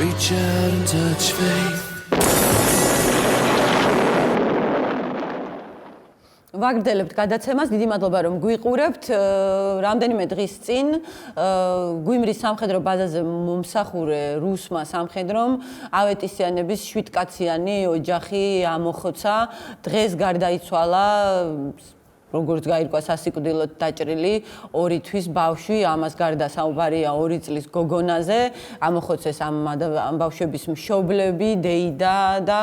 Reach out and touch faith. ვაგრძელებთ გადაცემას, დიდი მადლობა რომ გვიყურებთ. რამდენიმე დღის წინ გვიმრის სამხედრო ბაზაზე მომსახურე რუსმა სამხედრომ ავეტისიანების 7-კაციანი ოჯახი ამოხოცა. დღეს გარდაიცვალა როგორც გაირკვა სასიკვდილოდ დაჭრილი 2 თვის ბავშვი, ამას გარდა საუბარია 2 წლის გოგონაზე. ამოხოცეს ამ ბავშვების მშობლები, დეიდა და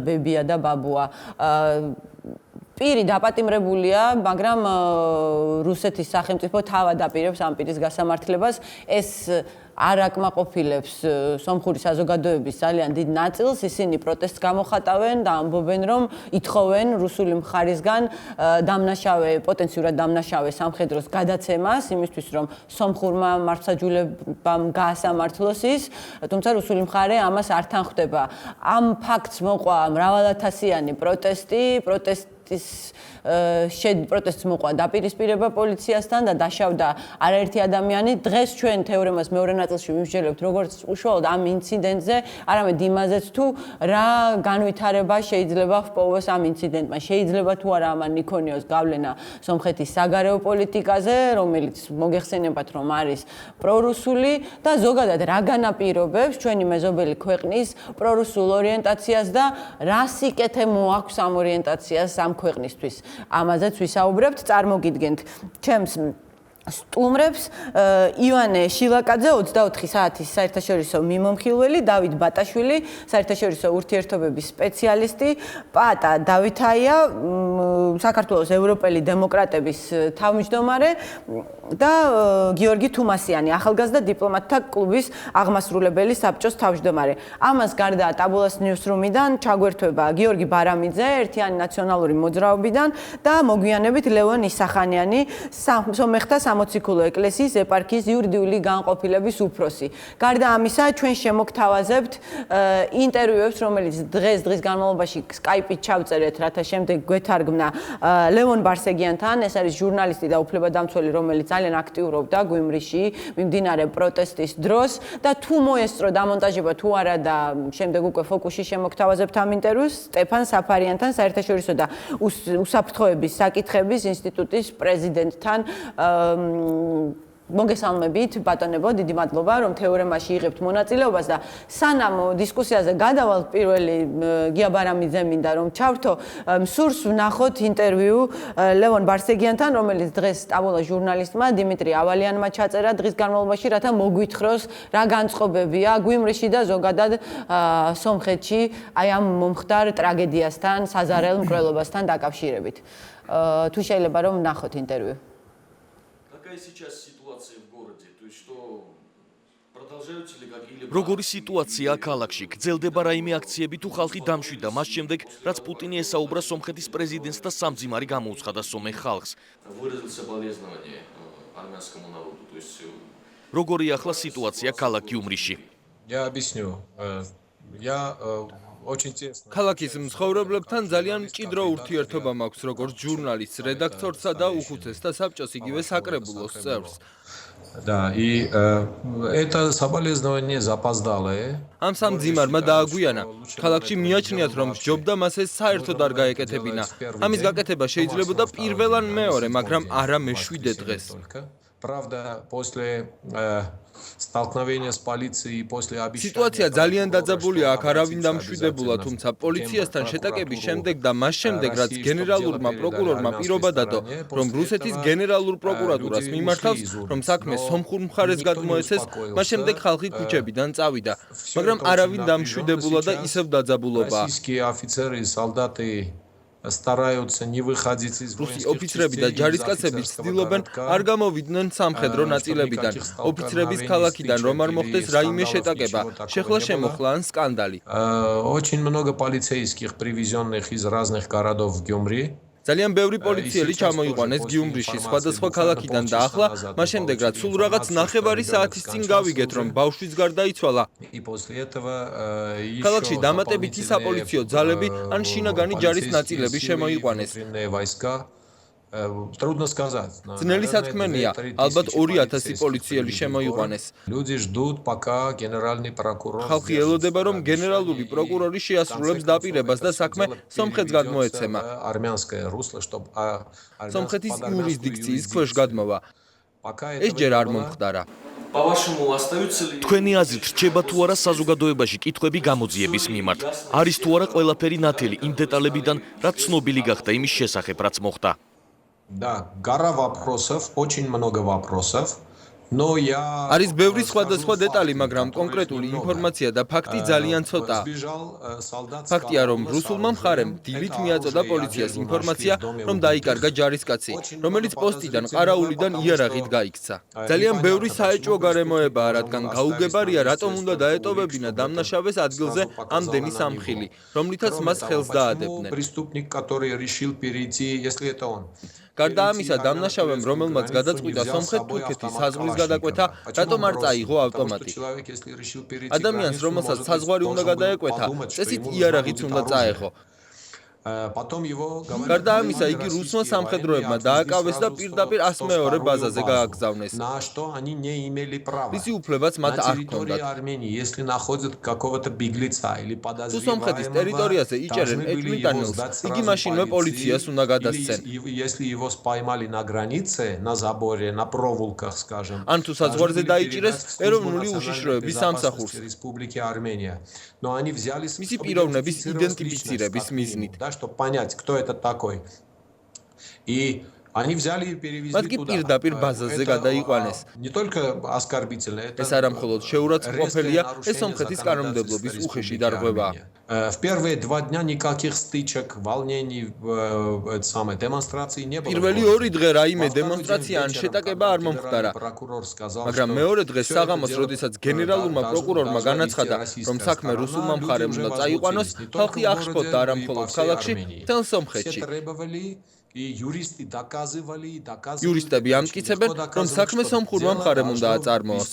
ბებია და ბაბუა. პირი დაპატიმრებულია, მაგრამ რუსეთის სახელმწიფო თავად აპირებს ამ პირის გასამართლებას. ეს არ აკმაყოფილებს სომხური საზოგადოების ძალიან დიდ ნაწილს, ისინი პროტესტს გამოხატავენ და ამბობენ, რომ ითხოვენ რუსული მხარისგან პოტენციურად დამნაშავე სამხედროს გადაცემას, იმისთვის რომ სომხურმა მართლმსაჯულებამ გაასამართლოს ის, თუმცა რუსული მხარე ამას არ თანხმდება. ამ ფაქტს მოყვა მრავალათასიანი პროტესტს მოყვა დაპირისპირება პოლიციასთან და დაშავდა არაერთი ადამიანი. დღეს ჩვენ თეორემას მეორე ნაწილში ვიმსჯელებთ როგორც უშუალოდ ამ ინციდენტზე, არამედ იმაზეც თუ რა განვითარება შეიძლება ჰპოვოს ამ ინციდენტმა. შეიძლება თუ არა ამან იქონიოს გავლენა სომხეთის საგარეო პოლიტიკაზე, რომელიც მოგეხსენებათ რომ არის პრორუსული და ზოგადად რა განაპირობებს ჩვენი მეზობელი ქვეყნის პრორუსულ ორიენტაციას და რა სიკეთე მოაქვს ამ ორიენტაციას ამ ქვეყნისთვის. ამაზეც ვისაუბრებთ, წარმოგიდგენთ ჩემს სტუმრებს ივანე შილაკაძე 24 საათის საერთაშორისო მიმომხილველი, დავით ბატაშვილი საერთაშორისო ურთიერთობების სპეციალისტი, პატა დავითაია საქართველოს ევროპელი დემოკრატების თავმჯდომარე და გიორგი თუმასიანი ახალგაზრდა დიპლომატთა კლუბის აღმასრულებელი საბჭოს თავმჯდომარე. ამას გარდა ტაბულას ნიუსრუმიდან ჩაგვერთვება გიორგი ბარამიძე ერთიანი ნაციონალური მოძრაობიდან და მოგვიანებით ლევონ ისახანიანი სომეხთა სამოციქულო ეკლესიის ეპარქიის იურიდიული განყოფილების უფროსი. გარდა ამისა, ჩვენ შემოგთავაზებთ ინტერვიუებს, რომელიც დღის განმავლობაში Skype-ით ჩავწერეთ, რათა შემდეგ გვეთარგმნა ლევონ ბარსეგიანთან. ეს არის ჟურნალისტი და უფლებადამცველი, რომელიც ძალიან აქტიურობდა გვიმრიში მიმდინარე პროტესტის დროს და თუ მოესწრო დამონტაჟება თუ არა და შემდეგ უკვე ფოკუსში შემოგთავაზებთ ამ ინტერვიუს სტეფან საფარიანთან, საერთაშორისო და უსაფრთხოების საკითხების ინსტიტუტის პრეზიდენტთან. მოგესალმებით ბატონებო, დიდი მადლობა რომ თეორემაში იღებთ მონაწილეობას და სანამ დისკუსიაზე გადავალ პირველი გია ბარამიძე მინდა რომ ჩავრთო, სურს ვნახოთ ინტერვიუ ლევონ ბარსეგიანთან, რომელიც დღეს ტაბულა ჟურნალისტმა დიმიტრი ავალიანმა ჩაწერა დღის განმავლობაში, რათა მოგვითხროს რა განწყობებია გვიმრიში და ზოგადად სომხეთში აი ამ მომხდარ ტრაგედიასთან, საზარელ მკვლელობასთან დაკავშირებით. თუ შეიძლება რომ ვნახოთ ინტერვიუ. როგორი სიტუაცია ქალაქში? გრძელდება რაიმე აქციები თუ ხალხი დამშვიდა მას შემდეგ, რაც პუტინი ესაუბრა სომხეთის პრეზიდენტს და სამძიმარი გამოუცხადა სომეხ ხალხს? როგორი ახლა სიტუაცია ქალაქ გიუმრიში? ქალაქის მცხოვრებლებთან ძალიან მჭიდრო ურთიერთობა მაქვს როგორც ჟურნალისტს, რედაქტორსა და უხუცესთა საბჭოს იგივე საკრებულოს წევრს. ამ სამძიმარმა დააგვიანა. ქალაქში მიაჩნიათ რომ სჯობდა მას ეს საერთოდ არ გაეკეთებინა. ამის გაკეთება შეიძლებოდა პირველ ან მეორე, მაგრამ არა მეშვიდე დღეს. სიტუაცია ძალიან დაძაბულია, აქ არავინ დამშვიდებულა, თუმცა პოლიციასთან შეტაკების შემდეგ და მას შემდეგ, რაც გენერალურმა პროკურორმა პირობა დადო, რომ რუსეთის გენერალურ პროკურატურას მიმართავს, რომ საქმე სომხურ მხარეს გადმოეცეს, მას შემდეგ ხალხი ქუჩებიდან წავიდა, მაგრამ არავინ დამშვიდებულა და ისევ დაძაბულობაა. რუსი ოფიცრები და ჯარისკაცები ცდილობენ არ გამოვიდნენ სამხედრო ნაწილებიდან. ოფიცრების ქალაქიდან რომ არ მოხდეს რაიმე შეტაკება, შეხლა შემოხლა ან სკანდალი. ძალიან ბევრი პოლიციელი ჩამოიყვანეს გიუმრიში სხვადასხვა ქალაქიდან და ახლა მას შემდეგ რაც სულ რაღაც 9 საათის წინ გავიგეთ რომ ბავშვის გარდაიცვალა. ქალაქში დამატებითი საპოლიციო ძალები ან შინაგანი ჯარის ნაწილები შემოიყვანეს. Трудно сказать. ძნელი სათქმენია, ალბათ 2000 პოლიციელი შემოიყვანეს. Люди ждут, пока генеральный прокурор. ხალხი ელოდება, რომ გენერალური პროკურორი შეასრულებს დაპირებას და საქმე სომხეთს გადმოეცემა. Армянское русло, чтобы სომხეთის იურისდიქციის ქვეშ გადმოვა. ეს ჯერ არ მომხდარა. თქვენი აზრით რჩება თუ არა საზოგადოებაში კითხვები გამოძიების მიმართ? არის თუ არა ყველაფერი ნათელი იმ დეტალებიდან, რაც ცნობილი გახდა იმის შესახებ, რაც მოხდა? Да, гора вопросов, очень много вопросов. Но я არის ბევრი სხვადასხვა დეტალი, მაგრამ კონკრეტული ინფორმაცია და ფაქტი ძალიან ცოტაა. ფაქტია, რომ რუსულმა მხარემ დილით მიაწოდა პოლიციას ინფორმაცია, რომ დაიკარგა ჯარისკაცი, რომელიც პოსტიდან ყარაულიდან იარაღით გაიქცა. ძალიან ბევრი საეჭვო გარემოებაა, რადგან გაუგებარია, რატომ უნდა დაეტოვებინა დამნაშავეს ადგილზე ამდენი სამხილი, რომლითაც მას ხელს დაადებდნენ. Преступник, который решил перейти, если это он. გარდა ამისა, დამნაშავემ, რომელმაც გადაწყვიტა სომხეთ-თურქეთის საზღვრის გადაკვეთა, რატომ არ წაიღო ავტომატი? ადამიანს, რომელსაც საზღვარი უნდა გადაეკვეთა, წესით იარაღიც უნდა წაეღო. გარდა ამისა, იგი რუსმა სამხედროებმა დააკავეს და პირდაპირ 102 ბაზაზე გააგზავნეს. რისი უფლებაც მათ არ ჰქონდათ. თუ სომხეთის ტერიტორიაზე იჭერენ ეთნიკანელს, იგი მაშინვე პოლიციას უნდა გადასცენ. ან თუ საზღვარზე დაიჭირეს ეროვნული უშიშროების სამსახურს. მისი პიროვნების იდენტიფიცირების მიზნით. Чтобы понять, кто это такой. И они взяли и перевезли მათ კი პირდაპირ ბაზაზე გადაიყვანეს. Не только оскорбительно, это ეს არა მხოლოდ შეურაცხმყოფელია, ეს სომხეთის კანონმდებლობის უხეში დარღვევაა. В первые 2 дня никаких стычек, волнений, демонстраций не было. პირველი 2 დღე რაიმე დემონსტრაცია ან შეტაკება არ მომხდარა. მაგრამ მეორე დღეს საღამოს, როდესაც გენერალურმა პროკურორმა განაცხადა, რომ საქმე რუსულმა მხარემ უნდა წაიყვანოს, ხალხი აღშფოთდა არა მხოლოდ ქალაქში, მთელ სომხეთში. იურისტები ამტკიცებენ, რომ საქმე სომხურმა მხარემ უნდა აწარმოოს.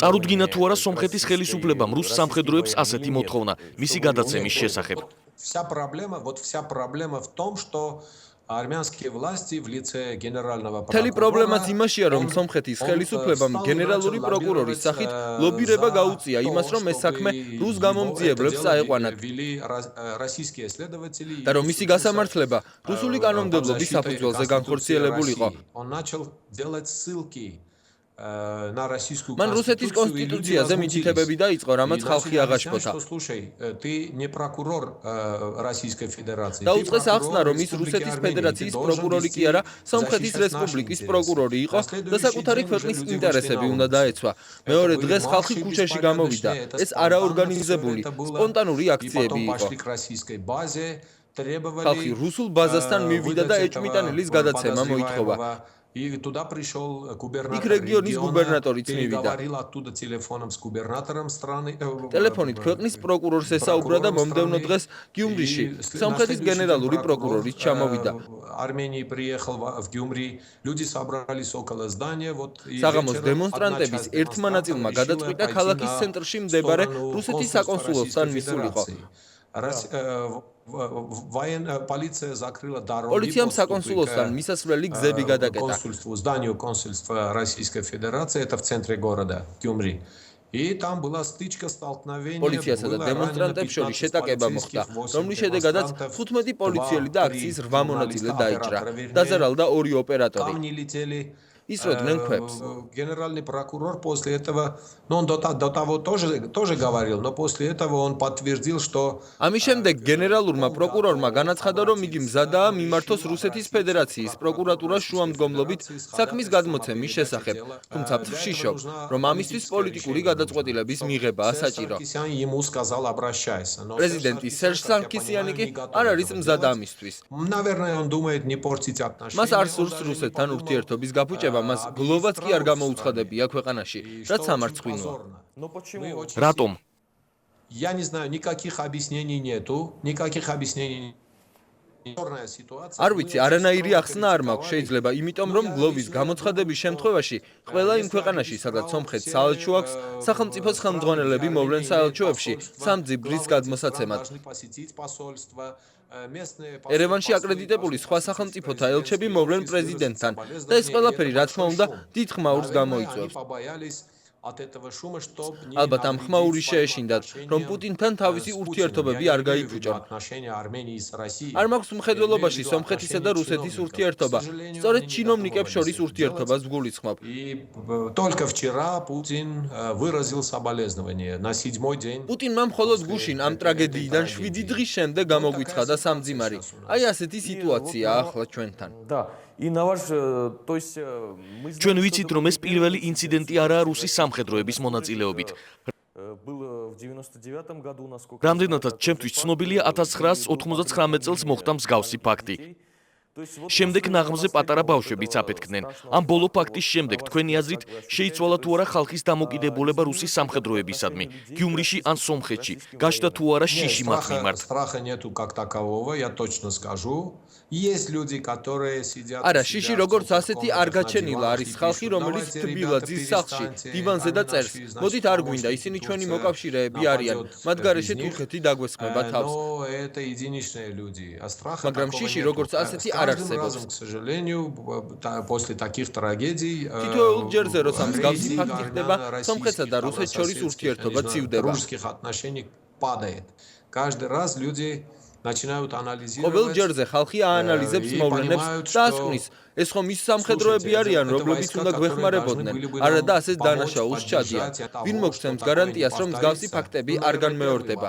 წარუდგინა თუ არა სომხეთის ხელისუფლებამ რუს სამხედროებს ასეთი მოთხოვნა მისი გადაცემის შესახებ? Вся проблема в том, что армянские власти в лице генерального прокурора. Მთელი პრობლემაც იმაშია, რომ სომხეთის ხელისუფლებამ გენერალური პროკურორის სახით ლობირება გაუწია იმას, რომ ეს საქმე რუს გამომძიებლებს წაეყვანათ. და რომ მისი გასამართლება რუსული კანონმდებლობის საფუძველზე განხორციელებულიყო. მან რუსეთის კონსტიტუციაზე მითითებები დაიწყო, რამაც ხალხი აღაშფოთა. დაუწყეს ახსნა, რომ ის რუსეთის ფედერაციის პროკურორი კი არა, სომხეთის რესპუბლიკის პროკურორი იყო და საკუთარი ქვეყნის ინტერესები უნდა დაეცვა. მეორე დღეს ხალხი ქუჩაში გამოვიდა. ეს არაორგანიზებული, სპონტანური აქციები იყო. ხალხი რუსულ ბაზასთან მივიდა და ეჭვმიტანილის გადაცემა მოითხოვა. იქ რეგიონის გუბერნატორიც მივიდა. ტელეფონით ქვეყნის პროკურორს ესაუბრა და მომდევნო დღეს გიუმრიში სომხეთის გენერალური პროკურორიც ჩამოვიდა. საღამოს დემონსტრანტების ერთმა ნაწილმა გადაწყვიტა ქალაქის ცენტრში მდებარე რუსეთის საკონსულოსთან მისულიყო. Полициям საკონსულოსთან მისასვლელი გზები გადაკეტა. Консульство Российской Федерации, это в центре города Гюмри. И там была стычка, столкновение. პოლიციასა და დემონსტრანტებს შორის შეტაკება მოხდა, რომლის შედეგადაც 15 პოლიციელი და აქციის 8 მონაწილე დაიჭრა. დაზარალდა 2 ოპერატორი. ისროდნენ ქვებს. Генеральный прокурор после этого, ну он до того тоже говорил, но после этого он подтвердил, что ამის შემდეგ გენერალურმა პროკურორმა განაცხადა, რომ იგი მზადაა მიმართოს რუსეთის ფედერაციის პროკურატურას შუამდგომლობით საქმის გადმოცემის შესახებ, თუმცა ვშიშობ, რომ ამისთვის პოლიტიკური გადაწყვეტილების მიღებაა საჭირო. პრეზიდენტი სერჟ სარქისიანი კი არ არის მზად ამისთვის. Наверное, он думает не портить отношения. მას არ სურს რუსეთთან ურთიერთობის გაფუჭება. მას გლოვაც კი არ გამოუცხადებია ქვეყანაში, რაც სამარცხვინოა. რატომ? Я не знаю, никаких объяснений нету, никаких объяснений. არ ვიცი, არანაირი ახსნა არ მაქვს, შეიძლება იმიტომ, რომ გლოვის გამოცხადების შემთხვევაში ყველა იმ ქვეყანაში, სადაც სომხეთს საელჩო აქვს, სახელმწიფოს ხელმძღვანელები მოვლენ საელჩოებში სამ ძიბრის გადმოსაცემად. ერევანში აკრედიტებული სხვა სახელმწიფოთა ელჩები მოვლენ პრეზიდენტთან და ეს ყველაფერი, რა თქმა უნდა, დიდ ხმაურს გამოიწვევს. ალბათ ამ ხმაურის შეეშინდათ, რომ პუტინთან თავისი ურთიერთობები არ გაიფუჭონ. არ მაქვს მხედველობაში სომხეთისა და რუსეთის ურთიერთობა, სწორედ ჩინოვნიკებს შორის ურთიერთობას ვგულისხმობ. პუტინმა მხოლოდ გუშინ ამ ტრაგედიიდან 7 დღის შემდეგ გამოგვიცხადა სამძიმარი. აი ასეთი სიტუაციაა ახლა ჩვენთან. ჩვენ ვიცით, რომ ეს პირველი ინციდენტი არაა რუსის სამხედროების მონაწილეობით. რამდენადაც ჩემთვის ცნობილია 1999 წელს მოხდა მსგავსი ფაქტი. შემდეგ ნაღმზე პატარა ბავშვებიც აფეთქდნენ. ამ ბოლო ფაქტის შემდეგ თქვენი აზრით შეიცვალა თუ არა ხალხის დამოკიდებულება რუსის სამხედროებისადმი, გიუმრიში ან სომხეთში, გაჩნდა თუ არა შიში მათ მიმართ? არა, შიში როგორც ასეთი არ გაჩენილა, არის ხალხი, რომელიც თბილად ზის სახლში, დივანზე და წერს. მოდით არ გვინდა, ისინი ჩვენი მოკავშირეები არიან, მათ გარეშე თურქეთი დაგვესხმება თავს. მაგრამ შიში როგორც ასეთი არ არსებობს. თითოეულ ჯერზე, როცა მსგავსი ფაქტი ხდება, სომხეთსა და რუსეთს შორის ურთიერთობა ცივდება. ყოველ ჯერზე ხალხი აანალიზებს მოვლენებს და ასკვნის, ეს ხომ ის სამხედროები არიან, რომლებიც უნდა გვეხმარებოდნენ, არა და ასეთ დანაშაულს ჩადიან. ვინ მოგცემს გარანტიას, რომ მსგავსი ფაქტები არ განმეორდება?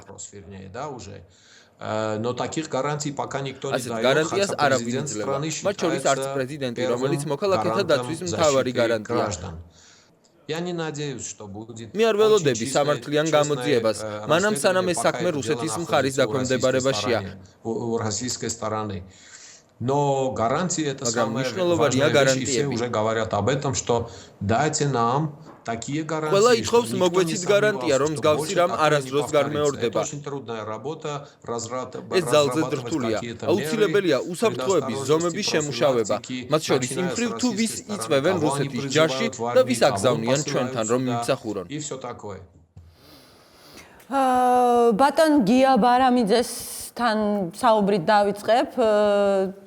ასეთ გარანტიას არავინ იძლევა, მათ შორის არც პრეზიდენტი, რომელიც მოქალაქეთა დაცვის მთავარი გარანტია. მე არ ველოდები სამართლიან გამოძიებას, მანამ სანამ ეს საქმე რუსეთის მხარის დაქვემდებარებაშია. მაგრამ მნიშვნელოვანია გარანტიები. ყველა ითხოვს მოგვეცით გარანტია, რომ მსგავსი რამ არასდროს განმეორდება. ეს ძალზე დრთულია. აუცილებელია უსაფრთხოების ზომების შემუშავება, მათ შორის იმ მხრივ, თუ ვის იწვევენ რუსეთის ჯარში და ვის აგზავნიან ჩვენთან, რომ იმსახურონ. ბატონ გია ბარამიძესთან საუბრით დავიწყებ.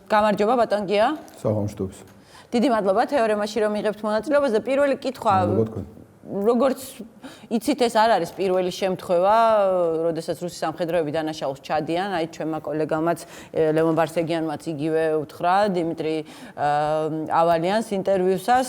გამარჯობა ბატონ გია. საღამოშტობს. დიდი მადლობა თეორემაში რომ იღებთ მონაწილეობას და პირველი კითხვა როგორც იცით ეს არ არის პირველი შემთხვევა, როდესაც რუსის სამხედროები დანაშაულს ჩადიან, აი ჩვენმა კოლეგამაც ლევონ ბარსეგიანმაც იგივე უთხრა დიმიტრი ავალიანს ინტერვიუსას,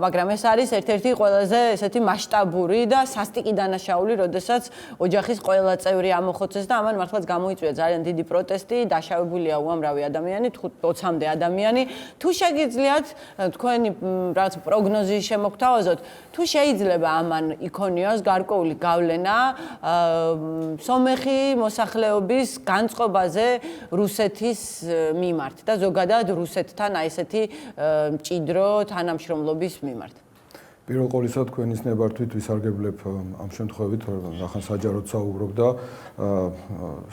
მაგრამ ეს არის ერთ-ერთი ყველაზე ესეთი მასშტაბური და სასტიკი დანაშაული, როდესაც ოჯახის ყველა წევრი ამოხოცეს და ამან მართლაც გამოიწვია ძალიან დიდი პროტესტი, დაშავებულია უამრავი ადამიანი, 20-მდე ადამიანი. თუ შეგიძლიათ თქვენი რაღაც პროგნოზი შემოგთავაზოთ, თუ შეიძლება ამან იქონიოს გარკვეული გავლენა სომეხი მოსახლეობის განწყობაზე რუსეთის მიმართ და ზოგადად რუსეთთან აი ესეთი მჭიდრო თანამშრომლობის მიმართ. პირველ ყოვლისა თქვენის ნებართვით ვისარგებლებ ამ შემთხვევით, რახან საჯაროდ საუბრობდა,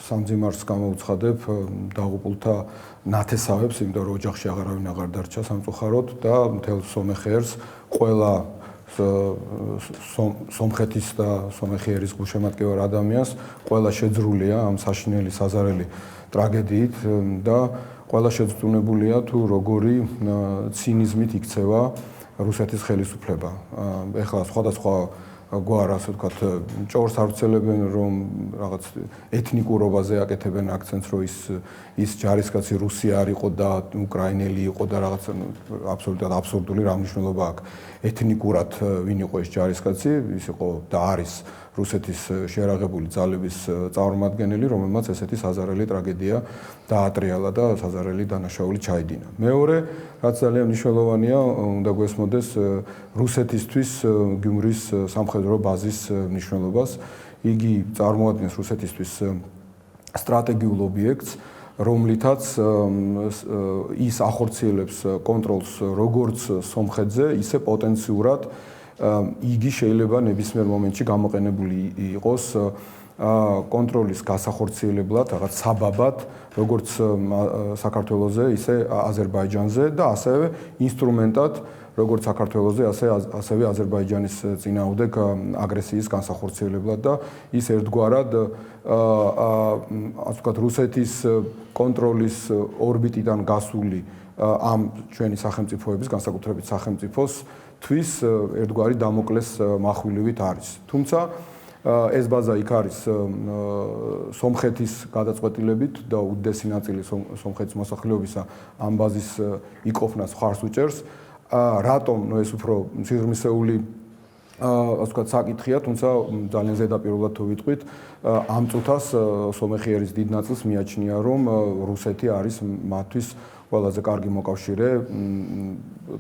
სამძიმარს გამოუცხადებ დაღუპულთა ნათესავებს, იმიტომ რომ ოჯახში აღარავინ აღარ დარჩა სამწუხაროდ და მთელ სომეხერს ყველა სომხეთის და სომეხი ერის გულშემატკივარ ადამიანს ყველა შეძრულია ამ საშინელი საზარელი ტრაგედიით და ყველა შეძრუნებულია თუ როგორი ცინიზმით იქცევა რუსეთის ხელისუფლება. ეხლა სხვადასხვა გვარ, ასე ვთქვათ, ჭორს ავრცელებენ, რომ რაღაც ეთნიკურობაზე აკეთებენ აქცენტს, რომ ის ჯარისკაცი რუსი არ იყო და უკრაინელი იყო და რაღაც აბსოლუტურად აბსურდული რა მნიშვნელობა აქვს. ეთნიკურად ვინ იყო ეს ჯარისკაცი, ის იყო და არის რუსეთის შეერაღებული ძალების წარმომადგენელი, რომელმაც ესეთი საზარელი ტრაგედია დაატრიალა და საზარელი დანაშაული ჩაიდინა. მეორე, რაც ძალიან მნიშვნელოვანია, უნდა გვესმოდეს რუსეთისთვის გიუმრის სამხედრო ბაზის მნიშვნელობას. იგი წარმოადგენს რუსეთისთვის სტრატეგიულ ობიექტს, რომლითაც ის ახორციელებს კონტროლს როგორც სომხეთზე, ისე პოტენციურად იგი შეიძლება ნებისმიერ მომენტში გამოყენებული იყოს კონტროლის გასახორციელებლად, რაღაც საბაბად, როგორც საქართველოზე, ისე აზერბაიჯანზე და ასევე ინსტრუმენტად, როგორც საქართველოზე, ასევე აზერბაიჯანის წინააღმდეგ აგრესიის განსახორციელებლად და ის ერთგვარად ასე ვთქვათ, რუსეთის კონტროლის ორბიტიდან გასული ამ ჩვენი სახელმწიფოების, განსაკუთრებით სახელმწიფოს თვის ერთგვარი დამოკლეს מחვილივით არის. თუმცა ეს ბაზა იქ არის სომხეთის გადაწყვეტილებით და უდიდესი ნაწილი სომხეთის მოსახლეობისა ამ ბაზის იყოფნას ხარს უჭერს. რატომ ეს უფრო სიღრმისეული ასე ვთქვათ საკითხია, თუმცა ძალიან ზედაპირულად თუ ვიტყვით, ამ წუთას სომეხი ერის დიდ ნაწილს მიაჩნია, რომ რუსეთი არის მათთვის ყველაზე კარგი მოკავშირე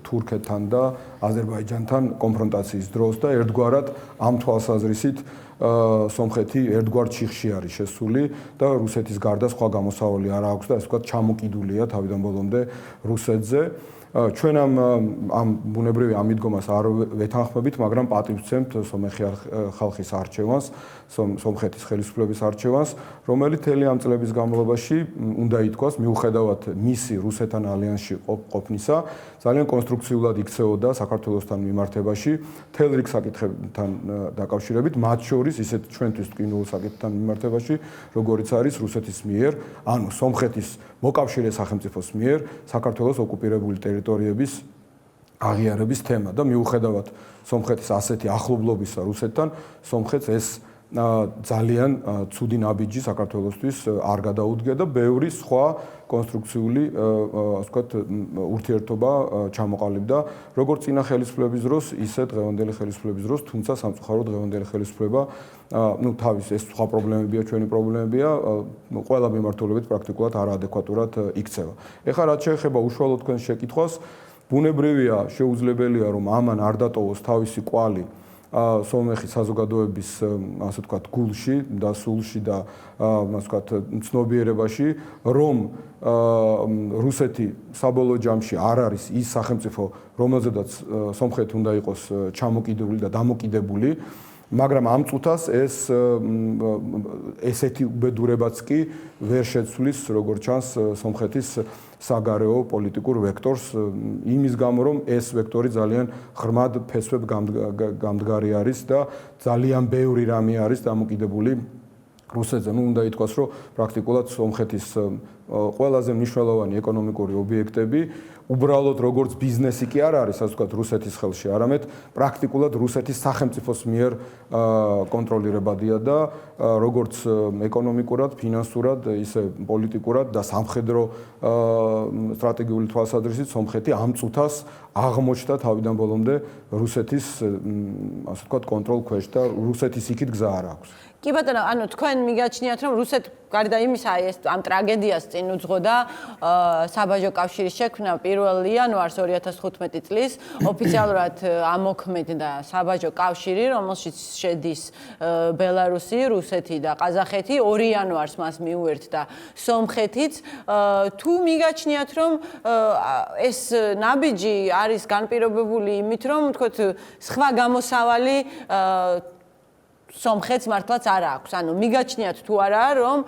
თურქეთთან და აზერბაიჯანთან კონფრონტაციის დროს და ერთგვარად ამ თვალსაზრისით სომხეთი ერთგვარ ჩიხში არის შესული და რუსეთის გარდა სხვა გამოსავალი არ აქვს და ასე ვთქვათ ჩამოკიდულია თავიდან ბოლომდე რუსეთზე. ჩვენ ამ ბუნებრივი ამიდგომას არ ვეთანხმებით, მაგრამ პატივს ვცემთ სომეხი ხალხის არჩევანს, სომხეთის ხელისუფლების არჩევანს, რომელიც მთელი ამ წლების განმავლობაში უნდა ითქვას, მიუხედავად მისი რუსეთთან ალიანსში ყოფნისა, ძალიან კონსტრუქციულად იქცეოდა საქართველოსთან მიმართებაში, მთელ რიგ საკითხებთან დაკავშირებით, მათ შორის ისეთ ჩვენთვის ტკივილ საკითხთან მიმართებაში, როგორიც არის რუსეთის მიერ, ანუ სომხეთის მოკავშირე სახელმწიფოს მიერ საქართველოს ოკუპირებული ტერიტორიების აღიარების თემა და მიუხედავად სომხეთის ასეთი ახლობლობისა რუსეთთან, სომხეთს ეს ძალიან ცუდი ნაბიჯი საქართველოსთვის არ გადაუდგა და ბევრი სხვა კონსტრუქციული, ასე ვთქვათ, ურთიერთობა ჩამოყალიბდა, როგორც წინა ხელისუფლების დროს, ისე დღევანდელი ხელისუფლების დროს, თუმცა სამწუხაროდ დღევანდელი ხელისუფლება, თავის ეს სხვა პრობლემებია, ჩვენი პრობლემებია, ყველა მიმართულებით პრაქტიკულად არაადეკვატურად იქცევა. ეხლა რაც შეეხება უშუალოდ თქვენს შეკითხვას, ბუნებრივია, შეუძლებელია, რომ ამან არ დატოვოს თავისი კვალი სომეხის საზოგადოების, ასე ვთქვათ, გულში და სულში და ასე ვთქვათ, ცნობიერებაში, რომ რუსეთი საბოლოო ჯამში არ არის ის სახელმწიფო, რომელზედაც სომხეთი უნდა იყოს ჩამოკიდებული და დამოკიდებული, მაგრამ ამ წუთას ესეთი უბედურებაც კი ვერ შეცვლის, როგორც ჩანს, სომხეთის საგარეო პოლიტიკურ ვექტორს, იმის გამო, რომ ეს ვექტორი ძალიან ღრმად ფესვებ გამდგარი არის და ძალიან ბევრი რამე არის დამოკიდებული რუსეთზე. უნდა ითქვას, რომ პრაქტიკულად სომხეთის ყველაზე მნიშვნელოვანი ეკონომიკური ობიექტები უბრალოდ როგორც ბიზნესი კი არ არის, ასე ვთქვათ, რუსეთის ხელში, არამედ პრაქტიკულად რუსეთის სახელმწიფოს მიერ კონტროლირებადია და როგორც ეკონომიკურად, ფინანსურად, ისე პოლიტიკურად და სამხედრო სტრატეგიული თვალსაზრისით სომხეთი ამ წუთას აღმოჩნდა თავიდან ბოლომდე რუსეთის, ასე ვთქვათ, კონტროლ ქვეშ და რუსეთის იქით გზა არ აქვს. კი ბატონო, ანუ თქვენ მიგაჩნიათ, რომ რუსეთ გარდა იმისა, ეს ამ ტრაგედიას წინ უძღოდა საბაჟო კავშირის შექმნა 1 იანვარს 2015 წლის ოფიციალურად ამოქმედდა საბაჟო კავშირი, რომელშიც შედის ბელარუსი, რუსეთი და ყაზახეთი, 2 იანვარს მას მიუერთდა სომხეთიც. თუ მიგაჩნიათ, რომ ეს ნაბიჯი არის განპირობებული იმით, რომ თქოთ, სხვა გამოსავალი სომხეთს მართლაც არ აქვს. ანუ მიგაჩნიათ თუ არა, რომ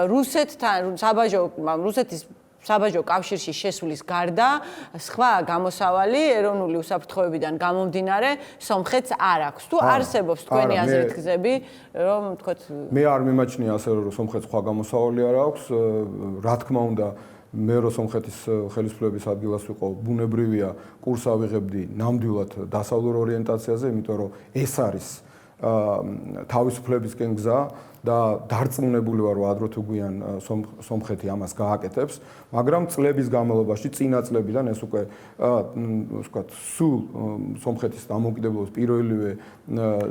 რუსეთის საბაჟო კავშირში შესulis გარდა სხვა გამოსავალი ეროვნული უსაფრთხოებიდან გამომდინარე სომხეთს არ აქვს. თუ არსებობს თქვენი აზრით გზები, რომ თქოთ მე არ მიმაჩნია ასე რომ სომხეთს სხვა გამოსავალი არ აქვს. რა თქმა უნდა მე რო სომხეთის ხელისუფლების ადგილას ვიყო, ბუნებრივია კურს ავიღებდი ნამდვილად დასავლურ ორიენტაციაზე, იმიტომ რომ ეს არის თავისუფლებისკენ გზა და დარწმუნებული ვარ, რომ ადრე თუ გვიან სომხეთი ამას გააკეთებს, მაგრამ წლების განმავლობაში, წინა წლებიდან ეს უკვე ვთქვათ, სულ სომხეთის დამოუკიდებლობის პირველივე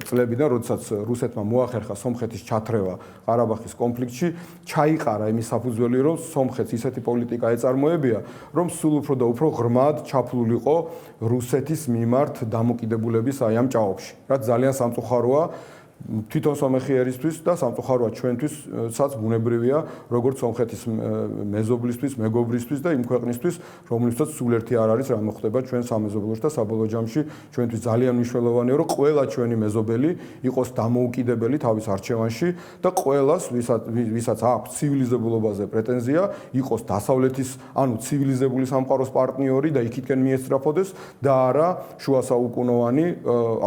წლებიდან, როდესაც რუსეთმა მოახერხა სომხეთის ჩათრევა ყარაბაღის კონფლიქტში, ჩაიყარა იმის საფუძველი, რომ სომხეთს ისეთი პოლიტიკა ეწარმოებია, რომ სულ უფრო და უფრო ღრმად ჩაფლულიყო რუსეთის მიმართ დამოუკიდებლობის აი ამ ჭაობში. რაც ძალიან სამწუხაროა. თვითონ სომეხიერისთვის და სამწუხაროა ჩვენთვისაც ბუნებრივია, როგორც სომხეთის მეზობლისთვის, მეგობრისთვის და იმ ქვეყნისთვის, რომლითაც სულ ერთი არ არის, რა მოხდება ჩვენ სამეზობლოში და საბოლოო ჯამში ჩვენთვის ძალიან მნიშვნელოვანია, რომ ყველა ჩვენი მეზობელი იყოს დამოუკიდებელი თავის არჩევანში და ყველას, ვისაც აქვს ცივილიზებულობაზე პრეტენზია, იყოს დასავლეთის, ანუ ცივილიზებული სამყაროს პარტნიორი და იქითკენ მიესწრაფოდეს და არა შუა საუკუნოვანი,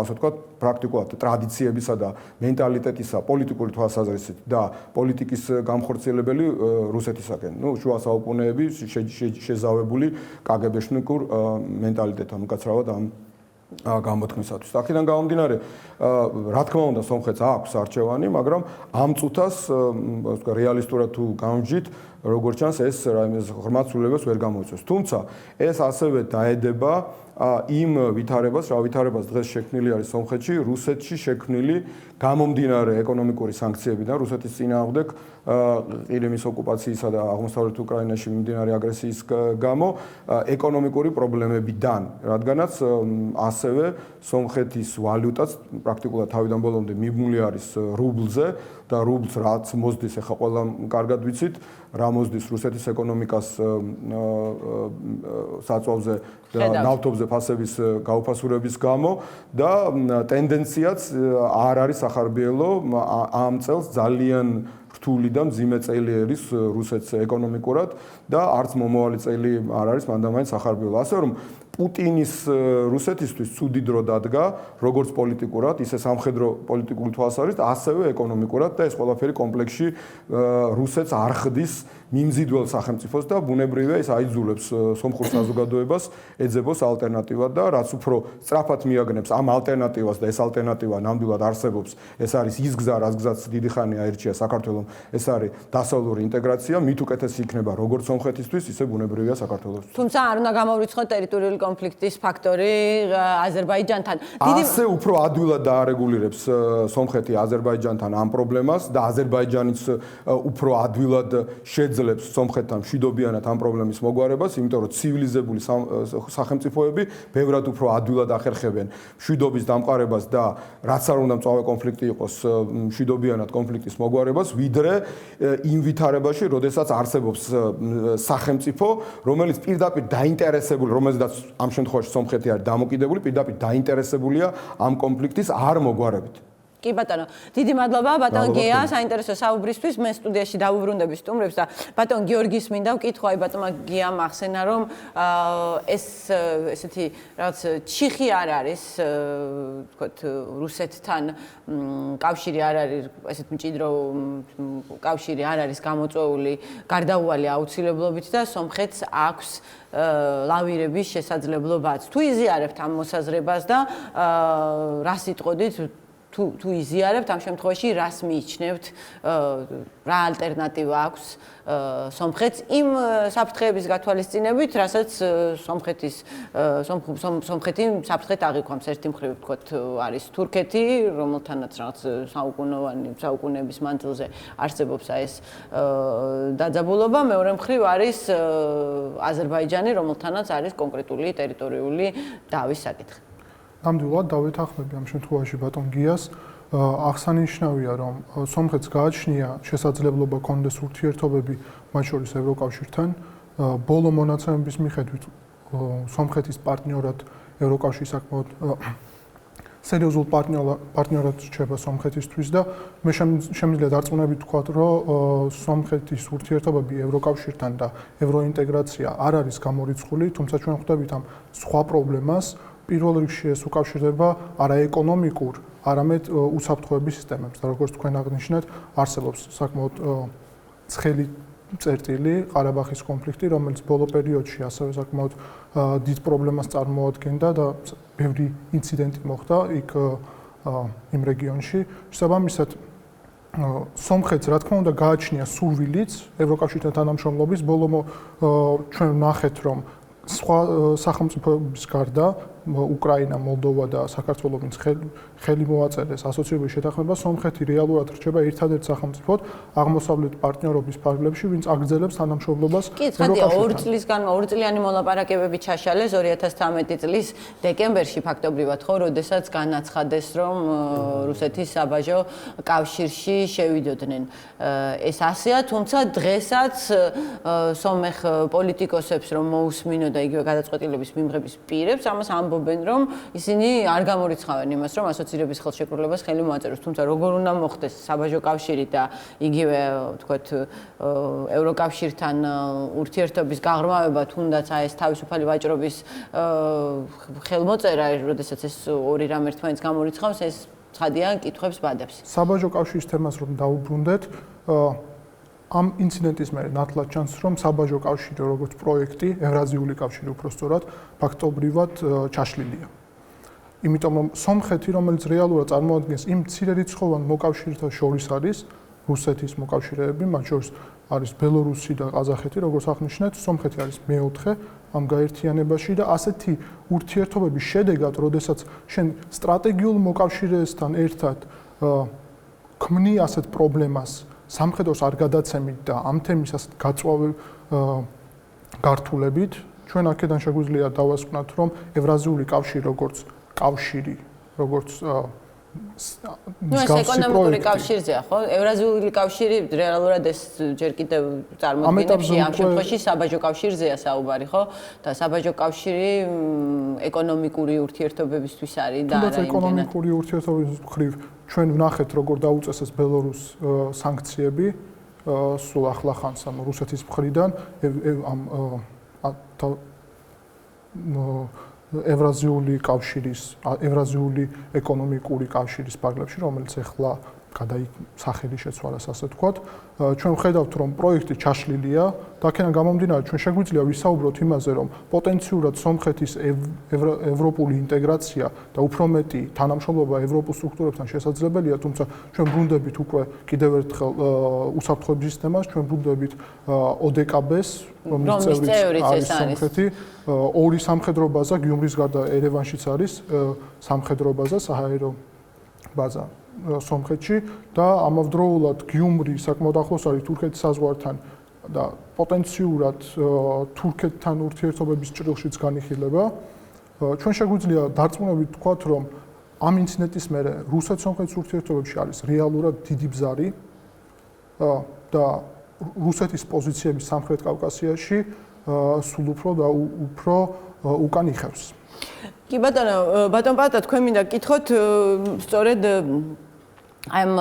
ასე ვთქვათ, პრაქტიკულად ტრადიციებისა და მენტალიტეტისა, პოლიტიკური თვალსაზრისით და პოლიტიკის გამხორციელებელი რუსეთისაკენ. შუა საუკუნეები შეზავებული კგბ-შნიკურ მენტალიტეტთან უკაცრავად ამ გამოთქმისათვის. აქედან გამომდინარე, რა თქმა უნდა, სომხეთს აქვს არჩევანი, მაგრამ ამ წუთას რეალისტურად თუ გამჯით, როგორც ჩანს, ეს ღრმად ცვლილებას ვერ გამოიწვევს. თუმცა ეს ასევე დაედება იმ ვითარებას, რა ვითარებას დღეს შექმნილი არის სომხეთში, რუსეთში შექმნილი გამომდინარე ეკონომიკური სანქციებიდან, რუსეთის წინააღმდეგ ყირიმის ოკუპაციისა და აღმოსავლეთ უკრაინაში მიმდინარე აგრესიის გამო ეკონომიკური პრობლემებიდან, რადგანაც ასევე სომხეთის ვალუტაც პრაქტიკულად თავიდან ბოლომდე მიბმული არის რუბლზე და რუბლს რაც მოსდის, ახლა ყველა კარგად ვიცით, რა მოსდის რუსეთის ეკონომიკას საწვავზე და ნავთობზე ფასების გაუფასურების გამო და ტენდენციაც არ არის სახარბიელო ამ წელს ძალიან რთული და მძიმე წელი არის რუსეთს ეკონომიკურად და არც მომავალი წელი არ არის მანდამაინც სახარბიელო. ასე რომ პუტინის რუსეთისთვის ცუდი დრო დადგა, როგორც პოლიტიკურად, ისე სამხედრო პოლიტიკური თვალსაზრისით, ასევე ეკონომიკურად და ეს ყველაფერი კომპლექსში რუსეთს არ ხდის მიმზიდველ სახელმწიფოს და ბუნებრივია ის აიძულებს სომხურ საზოგადოებას ეძებოს ალტერნატივა და რაც უფრო სწრაფად მიაგნებს ამ ალტერნატივას და ეს ალტერნატივა ნამდვილად არსებობს, ეს არის ის გზა, რაც გზაც დიდი ხანი აირჩია საქართველოს, ეს არის დასავლური ინტეგრაცია, მით უკეთესი იქნება როგორც სომხეთისთვის, ისე ბუნებრივია საქართველოსთვის. თუმცა არ უნდა გამოვიწყოთ ტერიტორიული კონფლიქტის ფაქტორი აზერბაიჯანთან. ასე უფრო ადვილად დაარეგულირებს სომხეთი აზერბაიჯანთან ამ პრობლემას და აზერბაიჯანიც უფრო ადვილად შეძლებს სომხეთთან მშვიდობიანად ამ პრობლემის მოგვარებას, იმიტომ რომ ცივილიზებული სახელმწიფოები ბევრად უფრო ადვილად ახერხებენ მშვიდობის დამყარებას და რაც არ უნდა მწვავე კონფლიქტი იყოს მშვიდობიანად კონფლიქტის მოგვარებას, ვიდრე იმ ვითარებაში, როდესაც არსებობს სახელმწიფო, რომელიც პირდაპირ დაინტერესებული, რომელზედაც ამ შემთხვევაში სომხეთი არის დამოკიდებული, პირდაპირ დაინტერესებულია ამ კონფლიქტის არ მოგვარებით. კი ბატონო, დიდი მადლობა ბატონ გია, საინტერესო საუბრისთვის. მე სტუდიაში დავუბრუნდები სტუმრებს და ბატონ გიორგის მინდა ვკითხო, აი ბატონმა გიამ ახსენა, რომ ეს ესეთი რაღაც ჩიხი არ არის, თქოთ, რუსეთთან კავშირი არ არის, ესეთ მჭიდრო კავშირი არ არის გამოწვეული გარდაუვალი აუცილებლობით და სომხეთს აქვს ლავირების შესაძლებლობაც. თუ იზიარებთ ამ მოსაზრებას და რა სიტყოდით თუ იზიარებთ ამ შემთხვევაში რას მიიჩნევთ, რა ალტერნატივა აქვს სომხეთს იმ საფრთხეების გათვალისწინებით, რასაც სომხეთი საფრთხეთ აღიქვამს. ერთი მხრივ ვთქვათ არის თურქეთი, რომელთანაც რაღაც საუკუნეების მანძილზე არსებობს ეს დაძაბულობა, მეორე მხრივ არის აზერბაიჯანი, რომელთანაც არის კონკრეტული ტერიტორიული დავის საკითხი. ნამდვილად დავეთანხმები ამ შემთხვევაში ბატონ გიას. აღსანიშნავია, რომ სომხეთს გააჩნია შესაძლებლობა კონდეს ურთიერთობები მათ შორის ევროკავშირთან. ბოლო მონაცემების მიხედვით სომხეთის პარტნიორად ევროკავშირი საკმაოდ სერიოზულ პარტნიორად რჩება სომხეთისთვის და მე შემიძლია დარწმუნებით ვთქვათ, რომ სომხეთის ურთიერთობები ევროკავშირთან და ევროინტეგრაცია არ არის გამორიცხული, თუმცა ჩვენ ხვდებით ამ სხვა პრობლემას. პირველ რიგში ეს უკავშირდება არა ეკონომიკურ, არამედ უსაფრთხოების სისტემებს და როგორც თქვენ აღნიშნეთ, არსებობს საკმაოდ ცხელი წერტილი ყარაბაღის კონფლიქტი, რომელიც ბოლო პერიოდში ასევე საკმაოდ დიდ პრობლემას წარმოადგენდა და ბევრი ინციდენტი მოხდა იქ იმ რეგიონში. შესაბამისად, სომხეთს რა თქმა უნდა გააჩნია სურვილიც ევროკავშირთან თანამშრომლობის. ბოლო ჩვენ ვნახეთ, რომ სხვა სახელმწიფოების გარდა უკრაინა, მოლდოვა და საქართველო ვინც ხელი მოაწერეს ასოცირებული შეთანხმება, სომხეთი რეალურად რჩება ერთადერთ სახელმწიფოდ აღმოსავლეთ პარტნიორობის ფარგლებში, ვინც აგრძელებს თანამშრომლობას ევროკავშირთან. 2 წლიანი მოლაპარაკებები ჩაშალეს 2013 წლის დეკემბერში ფაქტობრივად, ხო, როდესაც განაცხადეს, რომ რუსეთის საბაჟო კავშირში შევიდოდნენ. ეს ასეა, თუმცა დღესაც სომეხ პოლიტიკოსებს რომ მოусმინო და იგივე გადაწყვეტილების მიმღების პირებს, ამას ამბობენ, რომ ისინი არ გამორიცხავენ იმას, რომ ასოცირების ხელშეკრულებას ხელი მოაწეროს. თუმცა როგორ უნდა მოხდეს საბაჟო კავშირი და იგივე, ვთქვათ, ევროკავშირთან ურთიერთობის გაღრმავება, თუნდაც ეს თავისუფალი ვაჭრობის ხელმოწერა, როდესაც ეს ორი რამ ერთმანეთს გამორიცხავს, ეს ცხადია კითხვებს ბადებს. საბაჟო კავშირის თემას რომ დაუბრუნდეთ, ამ ინციდენტის მერე ნათლად ჩანს, რომ საბაჟო კავშირი როგორც პროექტი, ევრაზიული კავშირი უпростоრად ფაქტობრივად ჩაშლილია. იმიტომ რომ სომხეთი, რომელიც რეალურად წარმოადგენს იმ მცირერიცხოვან მოკავშირეთა შორის არის, რუსეთის მოკავშირეები, მათ შორის არის ბელორუსი და ყაზახეთი, როგორც აღნიშნეთ, სომხეთი არის მეოთხე ამ გაერთიანებაში და ასეთი ურთიერთობების შედეგად, როდესაც შენ სტრატეგიულ მოკავშირეებთან ერთად ქმნი ასეთ პრობლემას, სამხედროს არ გადაცემით და ამ თემის ასეთ გაწვავ გართულებით, ჩვენ აქედან შეგვიძლია დავასკვნათ, რომ ევრაზიული კავშირი როგორც კავშირი, როგორც ეს ეკონომიკური კავშირზეა, ხო? ევრაზიული კავშირი რეალურად ეს ჯერ კიდევ წარმოადგენს ამ შემთხვევაში საბაჟო კავშირზეა საუბარი, ხო? და საბაჟო კავშირი ეკონომიკური ურთიერთობებისთვის არის და არა ეკონომიკური ურთიერთობების მხრივ ჩვენ ვნახეთ როგორ დაუწესეს ბელორუს სანქციები სულ ახლახანს ამ რუსეთის მხრიდან ევრაზიული კავშირის, ევრაზიული ეკონომიკური კავშირის ფარგლებში, რომელიც ახლა სახელი შეცვალეს, ასე ვთქვათ, ჩვენ ვხედავთ, რომ პროექტი ჩაშლილია და აქედან გამომდინარე, ჩვენ შეგვიძლია ვისაუბროთ იმაზე, რომ პოტენციურად სომხეთის ევროპული ინტეგრაცია და უფრო მეტი თანამშრომლობა ევროპულ სტრუქტურებთან შესაძლებელია, თუმცა ჩვენ ბრუნდებით უკვე კიდევ ერთხელ უსაფრთხოების სისტემას, ჩვენ ბრუნდებით ODKB-ს, რომლის წევრიც არის სომხეთი, ორი სამხედრო ბაზა, გიუმრის გარდა ერევანშიც არის სამხედრო ბაზა, საჰაერო ბაზა სომხეთში და ამავდროულად გიუმრი საკმაოდ ახლოს არის თურქეთის საზღვართან და პოტენციურად თურქეთთან ურთიერთობების ჭრილშიც განიხილება. ჩვენ შეგვიძლია დარწმუნებით ვთქვათ, რომ ამ ინციდენტის მერე რუსეთ-სომხეთის ურთიერთობებში არის რეალურად დიდი ბზარი და რუსეთის პოზიციების სამხრეთ კავკასიაში სულ უფრო და უფრო უკან იხევს. კი ბატონო პატა, თქვენ მინდა გკითხოთ სწორედ ამ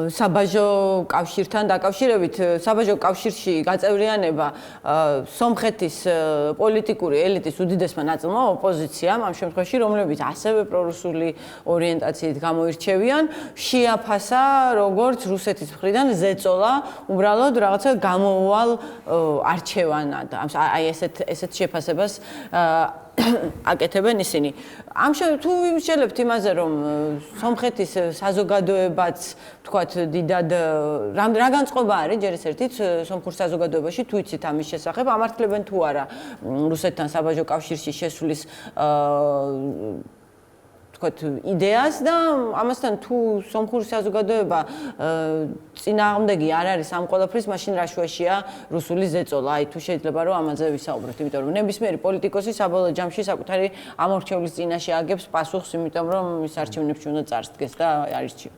საბაჟო კავშირთან დაკავშირებით, საბაჟო კავშირში გაწევრიანება სომხეთის პოლიტიკური ელიტის უდიდესმა ნაწილმა, ოპოზიციამ, ამ შემთხვევაში, რომლებიც ასევე პრორუსული ორიენტაციით გამოირჩევიან, შეაფასა როგორც რუსეთის მხრიდან ზეწოლა, უბრალოდ რაღაცა გამოუვალ არჩევანად. აი ესეთ შეფასებას აკეთებენ ისინი. ამ თუ ვიმსჯელებთ იმაზე, რომ სომხეთის საზოგადოებაც, თქვათ, დიდად რა განწყობა არის ჯერ ეს ერთით სომხურ საზოგადოებაში, თუ იცით ამის შესახებ, ამართლებენ თუ არა რუსეთთან საბაჟო კავშირში შესulis თქვათ იდეას და ამასთან თუ სომხური საზოგადოება წინააღმდეგი არ არის ამ ყველაფრის, მაშინ რა შუაშია რუსული ზეწოლა? აი თუ შეიძლება რომ ამაზე ვისაუბროთ, იმიტომ რომ ნებისმიერი პოლიტიკოსი საბოლოო ჯამში საკუთარი ამორჩევლის წინაშე აგებს პასუხს, იმიტომ რომ ის არჩევნებში უნდა წარსდგეს და არჩიო.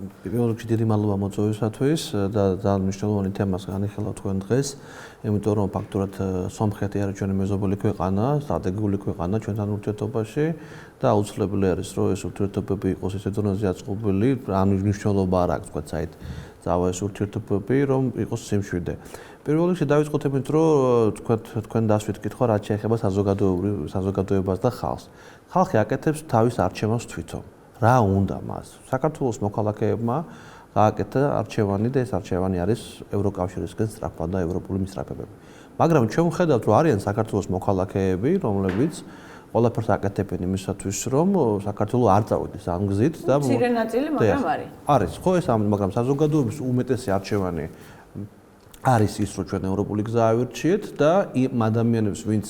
პირველ რიგში დიდი მადლობა მოწვევისათვის და ძალიან მნიშვნელოვანი თემას განიხილავთ თქვენ დღეს, იმიტომ რომ ფაქტურად სომხეთი არის ჩვენი მეზობელი ქვეყანა, სტრატეგიული ქვეყანა ჩვენთან ურთიერთობაში და აუცილებელი არის რომ ეს ურთიერთობები იყოს ისეთ დონეზე აწყობილი, ამ მნიშვნელობა არ აქვს თქვა საით წავა ეს ურთიერთობები, რომ იყოს სიმშვიდე. პირველ რიგში დავიწყოთ იმით, რომ თქვენ დასვით კითხვა რაც შეეხება საზოგადოებას და ხალხს. ხალხი აკეთებს თავის არჩევანს თვითონ. რა უნდა მას? საქართველოს მოქალაქეებმა გააკეთა არჩევანი და ეს არჩევანი არის ევროკავშირისგან სწრაფად და ევროპული მისწრაფებები. მაგრამ ჩვენ ვხედავთ, რომ არიან საქართველოს მოქალაქეები, რომლებიც ყველაფერს აკეთებენ იმისათვის, რომ საქართველო არ წავიდეს ამ გზით და მცირე ნაწილი, მაგრამ არის. არის, ხო ეს მაგრამ საზოგადოების უმეტესი არჩევანი არის ის, რომ ჩვენ ევროპული გზა ავირჩიეთ და იმ ადამიანებს, ვინც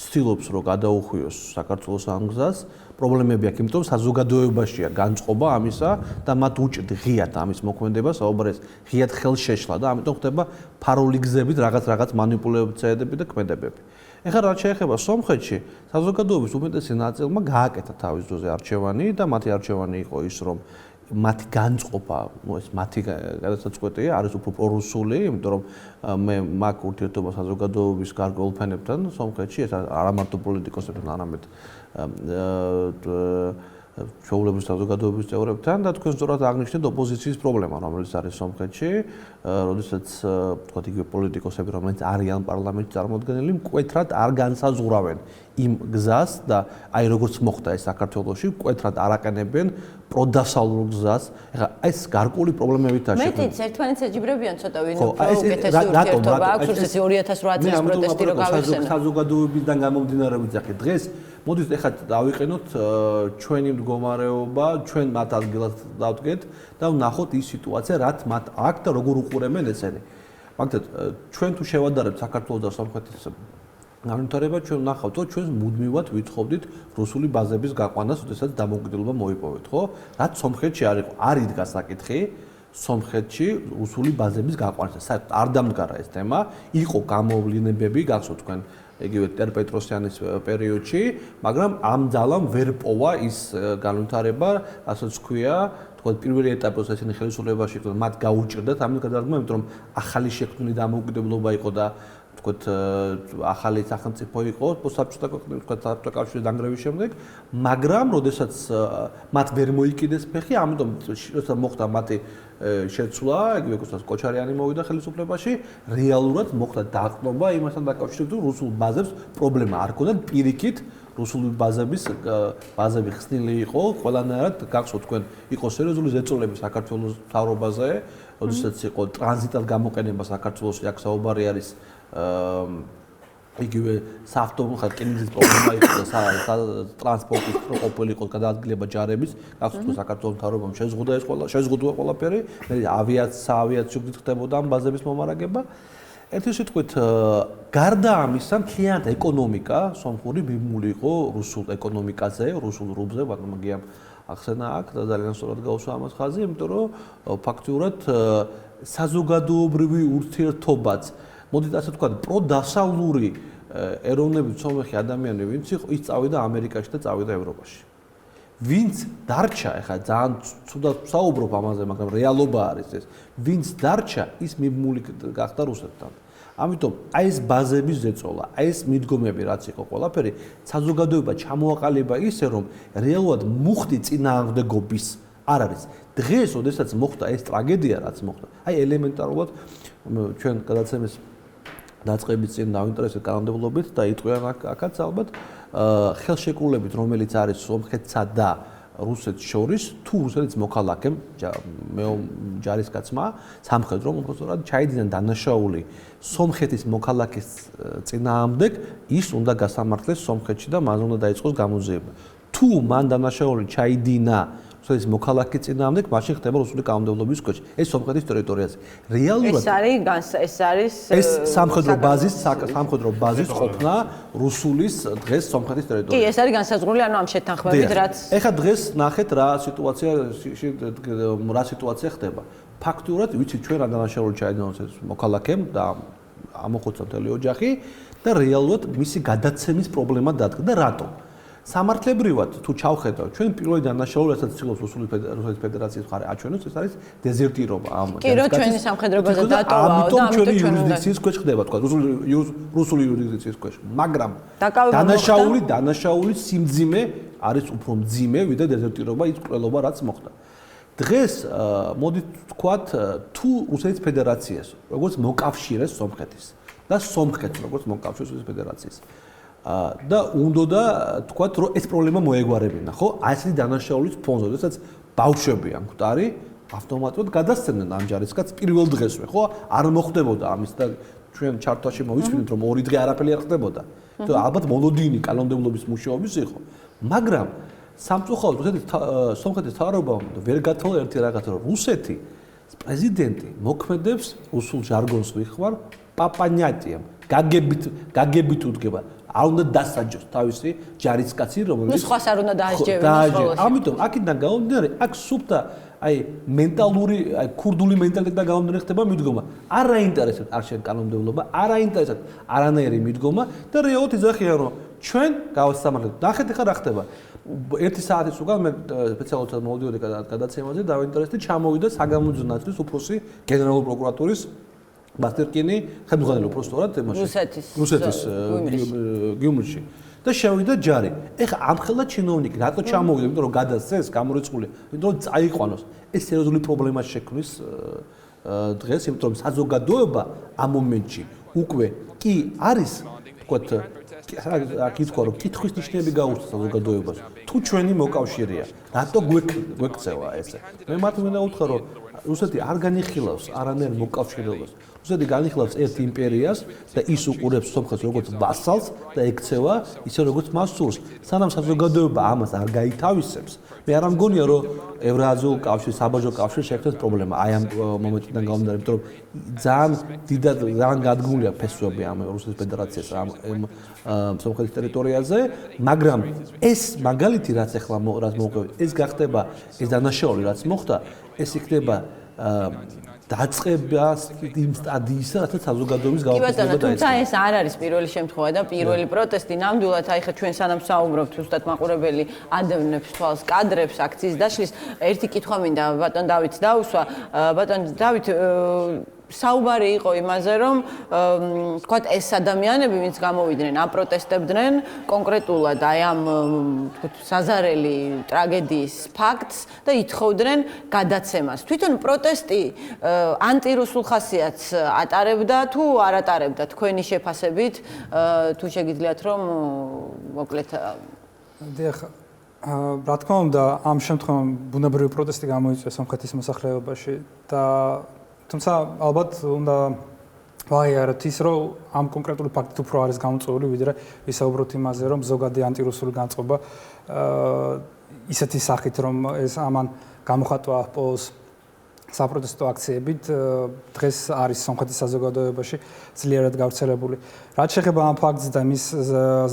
ცდილობს რომ გადაუხვიოს საქართველოს ამ გზას, პრობლემები აქვს, იმიტომ საზოგადოებაშია განწყობა ამისა და მათ უჭირთ ღიად ამის მოქმედება, საუბარეს ღიად ხელშეშლა და ამიტომ ხდება ფარული გზებით რაღაც მანიპულაციები და ქმედებები. ეხლა რაც შეეხება სომხეთში, საზოგადოების უმეტესი ნაწილმა გააკეთა თავის დროზე არჩევანი და მათი არჩევანი იყო ის, რომ მათი განწყობა, ეს მათი გადაწყვეტია არის უფრო პრორუსული, იმიტომ რომ მე მაქვს ურთიერთობა საზოგადოების გარკვეულ ფენებთან სომხეთში, ეს არა მარტო პოლიტიკოსებთან, არამედ ჩვეულებრივ საზოგადოების წევრებთან და თქვენ სწორად აღნიშნეთ ოპოზიციის პრობლემა, რომელიც არის სომხეთში, როდესაც თქვათ იგივე პოლიტიკოსები, რომელიც არიან პარლამენტში წარმოდგენილი, მკვეთრად არ განსაზღვრავენ იმ გზას და აი როგორც მოხდა ეს საქართველოში, მკვეთრად არ აყენებენ პროდასალურ გზას. ეხლა ეს გარკვეული პრობლემებითაა შექმნილი. მეტიც ერთმანეთს ეჯიბრებიან ცოტა ვინ უკეთესი ურთიერთობა აქვს რუსეთის 2008 წლის პროტესტი რო გავიხსენე. საზოგადოებიდან გამომდინარე ვიძახით დღეს მოდით ეხლა დავიყენოთ ჩვენი მდგომარეობა, ჩვენ მათ ადგილას დავდგეთ და ვნახოთ ის სიტუაცია, რაც მათ აქვს და როგორ უყურებენ ესენი. მაგალითად, ჩვენ თუ შევადარებთ საქართველოს და სომხეთის განვითარება, ჩვენ ვნახავთ, რომ ჩვენ მუდმივად ვითხოვდით რუსული ბაზების გაყვანას, როდესაც დამოუკიდებლობა მოიპოვეთ, ხო? რაც სომხეთში არ იყო, არ იდგა საკითხი სომხეთში რუსული ბაზების გაყვანას. საერთოდ არ დამდგარა ეს თემა, იყო გამოვლინებები, გახსოვთ თქვენ იგივე ტერპეტროსიანის პერიოდში, მაგრამ ამ ძალამ ვერ პოვა ის განვითარება, რასაც ქვია, თქვათ პირველი ეტაპი ესენი ხელისუფლებაში იყო, მათ გაუჭირდათ ამის გადადგმა, იმიტომ რომ ახალი შექმნილი დამოუკიდებლობა იყო და თქვათ ახალი სახელმწიფო იყო საბჭოთა ქვეყნების, თქვათ საბჭოთა კავშირის დანგრევის შემდეგ, მაგრამ როდესაც მათ ვერ მოიკიდეს ფეხი, ამიტომ როცა მოხდა მათი შეცვლა, იგივე კოჩარიანი მოვიდა ხელისუფლებაში, რეალურად მოხდა დაყრდნობა იმასთან დაკავშირებით, რომ რუსულ ბაზებს პრობლემა არ ჰქონდათ, პირიქით რუსული ბაზები ხსნილი იყო, ყველანაირად გახსოვთ თქვენ, იყო სერიოზული ზეწოლები საქართველოს მთავრობაზე, როდესაც იყო ტრანზიტად გამოყენება საქართველოში, აქ საუბარი არის იგივე საავტომობილო რკინიგზის პრობლემა იყო და ტრანსპორტის ყოფილიყო გადაადგილება ჯარების, გახსოვთ საქართველოს მთავრობამ შეზღუდა ყველაფერი, მე საავიაციო გზით ხდებოდა ამ ბაზების მომარაგება. ერთი სიტყვით, გარდა ამისა, მთლიანად ეკონომიკა სომხური მიმული იყო რუსულ ეკონომიკაზე, რუსულ რუბლზე, მაგრამ მაგიამ ახსენა აქ და ძალიან სწორად გაუსვა ამას ხაზი, იმიტომ რომ ფაქტიურად საზოგადოებრივი ურთიერთობაც, მოდით ასე ვთქვათ, პროდასავლური ეროვნებით სომეხი ადამიანი ვინც იყო, ის წავიდა ამერიკაში და წავიდა ევროპაში. ვინც დარჩა, ეხლა ძალიან ცუდად საუბრობ ამაზე, მაგრამ რეალობა არის ეს. ვინც დარჩა, ის მიმული გახდა რუსეთთან. ამიტომ აი ეს ბაზების ზეწოლა, აი ეს მიდგომები რაც იყო ყველაფერი, საზოგადოება ჩამოაყალიბა ისე, რომ რეალურად მუხტი წინააღმდეგობის არ არის. დღეს, როდესაც მოხდა ეს ტრაგედია, რაც მოხდა, აი ელემენტარულად ჩვენ გადაცემის დაწყების წინ დავინტერესეთ კანონმდებლობით და იტყვიან აქაც ალბათ ხელშეკრულებით, რომელიც არის სომხეთსა და რუსეთს შორის, თუ რუსეთის მოქალაქემ ჯარისკაცმა სამხედრო მოხსნად ჩაიდინა დანაშაული სომხეთის მოქალაქის წინააღმდეგ, ის უნდა გასამართლეს სომხეთში და მას უნდა დაიწყოს გამოძიება. თუ მან დანაშაული ჩაიდინა რუსეთის მოქალაქის წინააღმდეგ, მაშინ ხდება რუსული კანონმდებლობის ქვეშ. ეს სომხეთის ტერიტორიაზე. რეალურად ეს სამხედრო ბაზის ყოფნა რუსულის დღეს სომხეთის ტერიტორიაზე. კი, ეს არის განსაზღვრული, ანუ ამ შეთანხმებით, რაც ეხლა დღეს ნახეთ რა სიტუაცია ხდება. ფაქტურად ვიცით ჩვენ რა დანაშაული ჩაიდინა რუსეთის მოქალაქემ და ამოხოცა მთელი ოჯახი და რეალურად მისი გადაცემის პრობლემა დადგა და რატომ? სამართლებრივად თუ ჩავხედავთ, ჩვენ პირველი დანაშაული, რასაც ცდილობს რუსეთის ფედერაციის მხარე აჩვენოს, ეს არის დეზერტირობა ამ ჯარისკაცის. კი, რო ჩვენი სამხედრო ბაზა დატოვაო და ამიტომ ჩვენი იურისდიქციის ქვეშ ხდება, თქვა, რუსული იურისდიქციის ქვეშ. მაგრამ დანაშაული სიმძიმე არის უფრო მძიმე, ვიდრე დეზერტირობა, ის კვლელობა რაც მოხდა. დღეს მოდით ვთქვათ, თუ რუსეთის ფედერაციას როგორც მოკავშირეს სომხეთის და სომხეთს როგორც მოკავშირეს რუსეთის ფედერაციას და უნდა თქვათ, რომ ეს პრობლემა მოეგვარებინა, ხო? აი ესეთი დანაშაულის ფონზე, როდესაც ბავშვები ან მკვდარი ავტომატურად გადასცემდნენ ამ ჯარისკაცს პირველ დღესვე, ხო? არ მოხდებოდა ამის და ჩვენ ჩართვაში მოვისმინეთ, რომ ორი დღე არაფერი არ ხდებოდა. თუ ალბათ მონოდინი კანონმდებლობის მუშაობის იყო. მაგრამ სამწუხაროდ სომხეთის მთავრობამ ვერ გათვალა ერთი რაღაცა, რომ რუსეთი პრეზიდენტი მოქმედებს რუსულ ჟარგონს ვიხმარ პაპანიატიამ. გაგებით უდგება. არ უნდა დასაჯოს თავისი ჯარისკაცი, რომელიც სხვას არ უნდა დაასჯევინოს. ამიტომ აქედან გამომდინარე, აქ სუფთა აი მენტალური, აი ქურდული მენტალიტეტიდან გამომდინარე ხდება მიდგომა. არ აინტერესებს არ შენ კანონმდებლობა, არ აინტერესებს არანაირი მიდგომა და რეალურად იზახიან რომ ჩვენ გავასამართლებთ. ნახეთ ახლა რა ხდება. 1 საათის უკან მე სპეციალურად მოვიდიოდი გადაცემაზე და დავინტერესდი ჩამოვიდა საგამოძიებო ნაწილის უფროსი გენერალური პროკურატურის მასტერკინი ხელმძღვანელი უბრალოდ რუსეთის გიუმრში და შევიდა ჯარი. ეხლა ამ ხელა ჩინოვნიკი რატო ჩამოვიდა? იმიტომ რომ გადასცეს გამორიცხული, იმიტომ რომ წაიყვანოს. ეს სერიოზული პრობლემა შექმნის დღეს, იმიტომ რომ საზოგადოება ამ მომენტში უკვე კი არის, ვთქვათ, აკითხვა რომ კითხვის ნიშნები გაუწევს საზოგადოებას. თუ ჩვენი მოკავშირეა, რატო გვექცევა ესე? მე მათ მინდა უთხრა რომ რუსეთი არ განიხილავს არანაირ მოკავშირეობას. რუსეთი განიხილავს ერთ იმპერიას და ის უყურებს სომხეთს როგორც ვასალს და ექცევა ისე როგორც მას სურს. სანამ საზოგადოება ამას არ გაითავისებს, მე არ მგონია რომ ევრაზიულ კავშირს, საბაჟო კავშირს შექმნეს პრობლემა აი ამ მომენტიდან გამომდინარე, იმიტომ რომ ძალიან გადგმულია ფესვები ამ რუსეთის ფედერაციას ამ სომხეთის ტერიტორიაზე, მაგრამ ეს მაგალითი რაც ახლა რაც მოვყვებით, ეს გახდება ეს დანაშაული რაც მოხდა, ეს იქნება დაწყებას იმ სტადიისა, რასაც საზოგადოების გაუქმება დაიწყო. თუმცა ეს არ არის პირველი შემთხვევა და პირველი პროტესტი. ნამდვილად აი ხა ჩვენ სანამ საუბრობთ, უბრალოდ მაყურებელი ადევნებს თვალს კადრებს აქციის დაშლის. ერთი კითხვა მინდა ბატონ დავითს დაუსვა. ბატონ დავით საუბარი იყო იმაზე, რომ თქვათ ეს ადამიანები, ვინც გამოვიდნენ, აპროტესტებდნენ კონკრეტულად აი ამ თქვათ საზარელი ტრაგედიის ფაქტს და ითხოვდნენ გადაცემას. თვითონ პროტესტი ანტირუსულ ხასიათს ატარებდა თუ არ ატარებდა თქვენი შეფასებით, თუ შეგიძლიათ რომ მოკლედ დიახ, რა თქმა უნდა, ამ შემთხვევაში ბუნებრივი პროტესტი გამოიწვია სომხეთის მოსახლეობაში და თუმცა ალბათ უნდა ვაღიაროთ ის, რომ ამ კონკრეტული ფაქტით უფრო არის გამოწვეული, ვიდრე ვისაუბროთ იმაზე, რომ ზოგადი ანტირუსული განწყობა ისეთი სახით, რომ ეს ამან გამოხატვა პოს საპროტესტო აქციებით დღეს არის სომხეთის საზოგადოებაში ძლიერად გავრცელებული. რაც შეეხება ამ ფაქტს და მის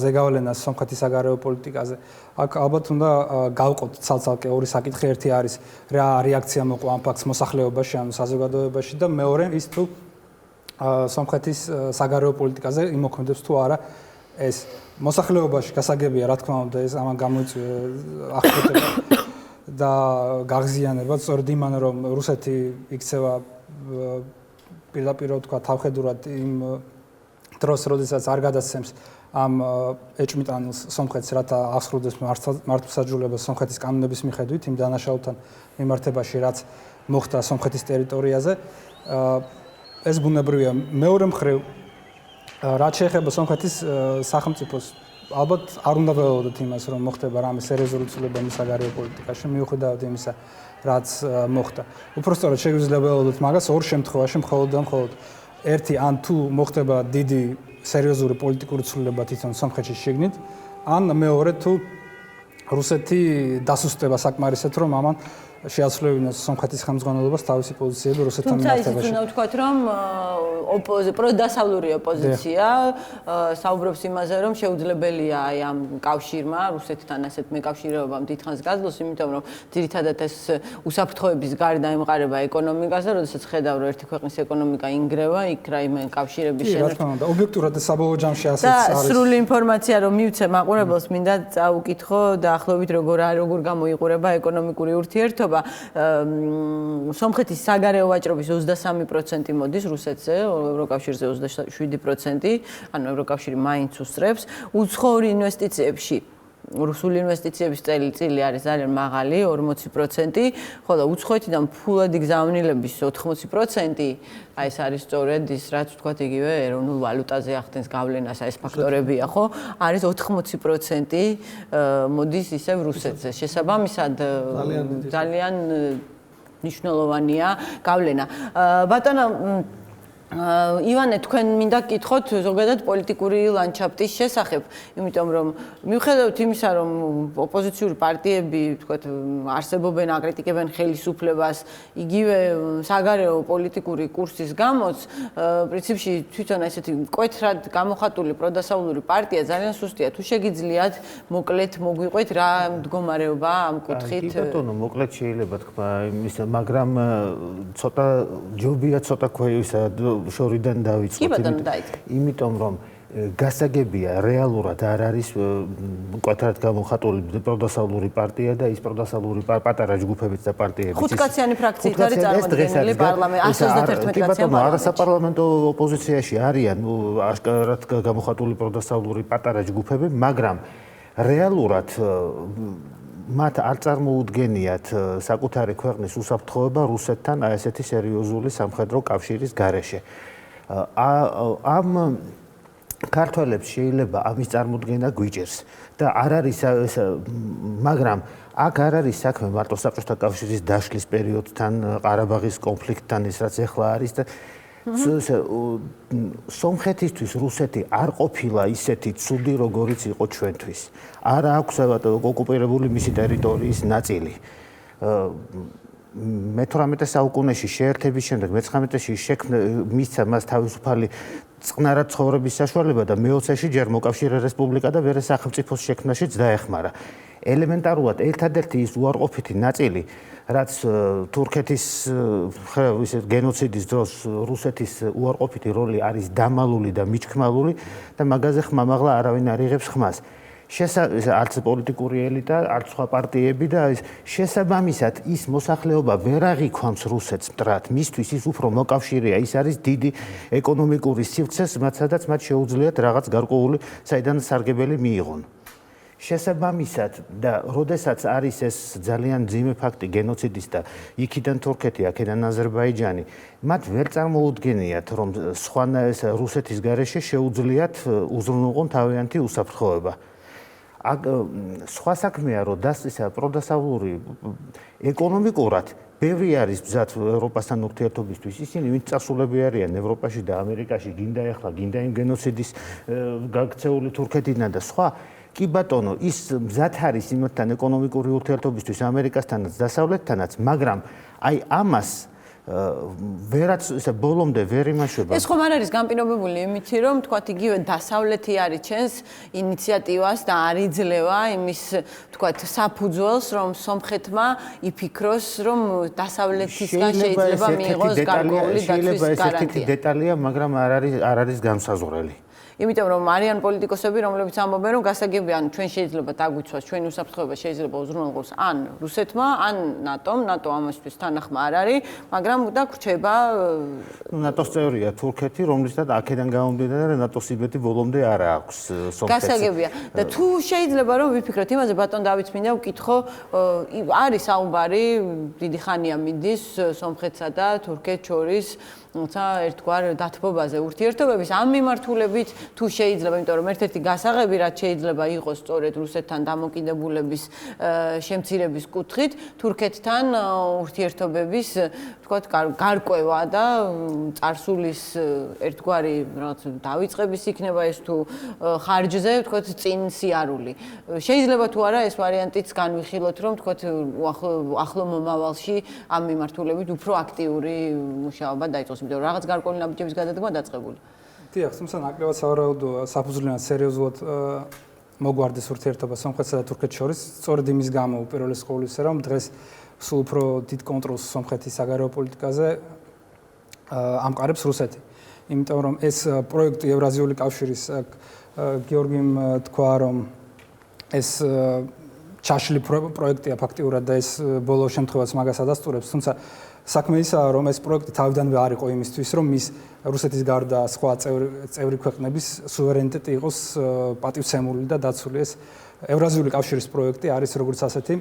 ზეგავლენას სომხეთის საგარეო პოლიტიკაზე, აქ ალბათ უნდა გავყოთ ცალ-ცალკე ორი საკითხი. ერთი არის რა რეაქცია მოყვა ამ ფაქტს მოსახლეობაში, ანუ საზოგადოებაში და მეორე ის თუ სომხეთის საგარეო პოლიტიკაზე იმოქმედებს თუ არა ეს მოსახლეობაში გასაგებია, რა თქმა უნდა, ეს ამან გამოიწვია აღშფოთება და გაღზიანება, სწორედ იმან რომ რუსეთი იქცევა პირდაპირ თქვა თავხედურად იმ დროს, როდესაც არ გადასცემს ამ ეჭვმიტანილს სომხეთს, რათა აღსრულდეს მართლმსაჯულებას სომხეთის კანონების მიხედვით იმ დანაშაულთან მიმართებაში, რაც მოხდა სომხეთის ტერიტორიაზე. ეს ბუნებრივია. მეორე მხრივ, რაც შეეხება სომხეთის სახელმწიფოს, ალბათ არ უნდა ველოდოთ იმას, რომ მოხდება რამე სერიოზული ცვლილება მის საგარეო პოლიტიკაში, მიუხედავად იმისა, რაც მოხდა. უпростоრად შეგვიძლია ველოდოთ მაგას ორ შემთხვევაში, მხოლოდ და მხოლოდ ერთი ან თუ მოხდება დიდი სერიოზული პოლიტიკური ცვლილება თვითონ სომხეთის შიგნით, ან მეორე თუ რუსეთი დასუსტება საკმარისად, რომ ამან შეაცვლევინოს სომხეთის ხელმძღვანელობას თავისი პოზიციები რუსეთთან მიმართებაში. თუმცა ისიც უნდა ვთქვათ, რომ პროდასავლური ოპოზიცია საუბრობს იმაზე, რომ შეუძლებელია აი ამ კავშირმა რუსეთთან ასეთ მეკავშირეობამ დიდხანს გაძლოს, იმიტომ რომ ძირითადად ეს უსაფრთხოების გარდა ემყარება ეკონომიკაზე, როდესაც ხედავ რომ ერთი ქვეყნის ეკონომიკა ინგრევა, იქ რაიმე კავშირების შენერგება. რა თქმა უნდა, ობიექტურად და საბოლოო ჯამში ასეც არის. და სრული ინფორმაცია რომ მივცე მაყურებელს, მინდა წაუკითხო დაახლოებით როგორ გამოიყურება ეკონომიკური ურთიერთობა. სომხეთის საგარეო ვაჭრობის 23% მოდის რუსეთზე, ევროკავშირზე 27%, ანუ ევროკავშირი მაინც უსწრებს. უცხოური ინვესტიციებში რუსული ინვესტიციების წილი არის ძალიან მაღალი, 40%, ხოლო უცხოეთიდან ფულადი გზავნილების 80%, აი ეს არის სწორედ ის, რაც ვთქვათ, იგივე ეროვნულ ვალუტაზე ახდენს გავლენას, აი ეს ფაქტორებია, ხო? არის 80% მოდის ისევ რუსეთზე. შესაბამისად, ძალიან მნიშვნელოვანია გავლენა. ბატონო ივანე, თქვენ მინდა გკითხოთ ზოგადად პოლიტიკური ლანდშაფტის შესახებ, იმიტომ რომ მიუხედავად იმისა, რომ ოპოზიციური პარტიები, თქვათ, არსებობენ, აკრიტიკებენ ხელისუფლებას, იგივე საგარეო პოლიტიკური კურსის გამოც, პრინციპში თვითონ ესეთი მკვეთრად გამოხატული პროდასავლური პარტია ძალიან სუსტია. თუ შეგიძლიათ, მოკლედ მოგვიყვეთ რა მდგომარეობაა ამ კუთხით? კი ბატონო, მოკლედ შეიძლება თქვა იმის, მაგრამ ცოტა ჯობია ცოტა ქვევისა შორიდან დავიწყოთ. კი ბატონო, დაიწყე. იმიტომ რომ გასაგებია რეალურად არ არის მკვეთრად გამოხატული პროდასავლური პარტია და ის პროდასავლური პატარა ჯგუფებიც და პარტიებიც. ხუთკაციანი ფრაქციით არის წარმოდგენილი პარლამენტში 131 კაციანი პარლამენტი. არასაპარლამენტო ოპოზიციაში არიან აშკარად გამოხატული პროდასავლური პატარა ჯგუფები, მაგრამ რეალურად მათ არ წარმოუდგენიათ საკუთარი ქვეყნის უსაფრთხოება რუსეთთან აი ესეთი სერიოზული სამხედრო კავშირის გარეშე. ამ ქართველებს შეიძლება ამის წარმოდგენა გვიჭერს და არ არის მაგრამ აქ არ არის საქმე მარტო საბჭოთა კავშირის დაშლის პერიოდთან, ყარაბაღის კონფლიქტთან, ის რაც ახლა არის და სომხეთისთვის რუსეთი არ ყოფილა ისეთი ცუდი, როგორიც იყო ჩვენთვის. არ აქვს ოკუპირებული მისი ტერიტორიის ნაწილი. მე-18 საუკუნეში შეერთების შემდეგ მე-19-ში მისცა მას თავისუფალი წყნარად ცხოვრების საშუალება და მე-20-ში ჯერ მოკავშირე რესპუბლიკა და მერე სახელმწიფოს შექმნაშიც დაეხმარა. ელემენტარულად ერთადერთი ის უარყოფითი ნაწილი, რაც თურქეთის გენოციდის დროს რუსეთის უარყოფითი როლი არის დამალული და მიჩქმალული და მაგაზე ხმამაღლა არავინ არ იღებს ხმას. არც პოლიტიკური ელიტა, არც სხვა პარტიები და შესაბამისად ის მოსახლეობა ვერ აღიქვამს რუსეთს მტრად. მისთვის ის უფრო მოკავშირეა, ის არის დიდი ეკონომიკური სივრცე, სადაც მათ შეუძლიათ რაღაც გარკვეული საიდან სარგებელი მიიღონ. შესაბამისად და როდესაც არის ეს ძალიან ძიმე ფაქტი გენოციდის და იქიდან თურქეთი, აქედან აზერბაიჯანი, მათ ვერ წარმოუდგენიათ, რომ სხვანაირ რუსეთის გარეშე შეუძლიათ უზრუნველყონ თავიანთი უსაფრთხოება. სხვა საქმეა, რომ პროდასავლური ეკონომიკურად ბევრი არის ბზად ევროპასთან ურთიერთობისთვის. ისინი ვინც წასულები არიან ევროპაში და ამერიკაში, გინდა ეხლა, გინდა იმ გენოციდის გაქცეული თურქეთიდან და სხვა. კი ბატონო, ის მზად არის იმათთან ეკონომიკური ურთიერთობისთვის ამერიკასთანაც, დასავლეთთანაც, მაგრამ აი ამას ვერაც ესე ბოლომდე ვერ იმაშვება. ეს ხომ არ არის განპირობებული იმით, რომ თქვათ იგივე დასავლეთი არის ჩენს ინიციატივას და არ იძლევა იმის თქვათ საფუძველს, რომ სომხეთმა იფიქროს, რომ დასავლეთისგან შეიძლება მიიღოს გარკვეული დაცვის გარანტია. შეიძლება ეს ერთი დეტალია, მაგრამ არ არის განსაზღვრელი. იმიტომ რომ არიან პოლიტიკოსები, რომლებიც ამბობენ, რომ გასაგებია, ანუ ჩვენ შეიძლება დაგვიცვას, ჩვენი უსაფრთხოება შეიძლება უზრუნველყოს ან რუსეთმა, ან ნატომ, ნატო ამასთვის თანახმა არ არის, მაგრამ და გრჩება ნატოს წევრია თურქეთი, რომლითაც აქედან გამომდინარე ნატოს იბეთი ბოლომდე არ აქვს სომხეთს. გასაგებია და თუ შეიძლება რომ ვიფიქროთ იმაზე, ბატონ დავით მინდა ვკითხო, არის საუბარი, დიდი ხანია მიდის სომხეთსა და თურქეთს შორის თუმცა ერთგვარ დათბობაზე ურთიერთობების ამ მიმართულებით თუ შეიძლება, იმიტომ რომ ერთ-ერთი გასაღები რაც შეიძლება იყოს სწორედ რუსეთთან დამოკიდებულების შემცირების კუთხით, თურქეთთან ურთიერთობების, თქვათ, გარკვევა და წარსულის ერთგვარი რაღაც დავიწყების იქნება ეს თუ ხარჯზე, თქვათ, წინ სიარული. შეიძლება თუ არა ეს ვარიანტიც განვიხილოთ, რომ თქვათ, ახლო მომავალში ამ მიმართულებით უფრო აქტიური მუშაობა დაიწყოს. რაღაც გარკვეული ნაბიჯების გადადგმა დაწყებული. დიახ, თუმცა ნაკლებად სავარაუდოა საფუძვლიანად სერიოზულად მოგვარდეს ურთიერთობა სომხეთსა და თურქეთს შორის, სწორედ იმის გამო უპირველეს ყოვლისა, რომ დღეს სულ უფრო დიდ კონტროლს სომხეთის საგარეო პოლიტიკაზე ამყარებს რუსეთი. იმიტომ რომ ეს პროექტი ევრაზიული კავშირის გეორგიმ თქვა, რომ ეს ჩაშლი პროექტია ფაქტიურად და ეს ბოლო შემთხვევაც მაგას ადასტურებს, თუმცა საქმე ისაა, რომ ეს პროექტი თავიდანვე არ იყო იმისთვის, რომ მის რუსეთის გარდა სხვა წევრი ქვეყნების სუვერენიტეტი იყოს პატივცემული და დაცული. ეს ევრაზიული კავშირის პროექტი არის როგორც ასეთი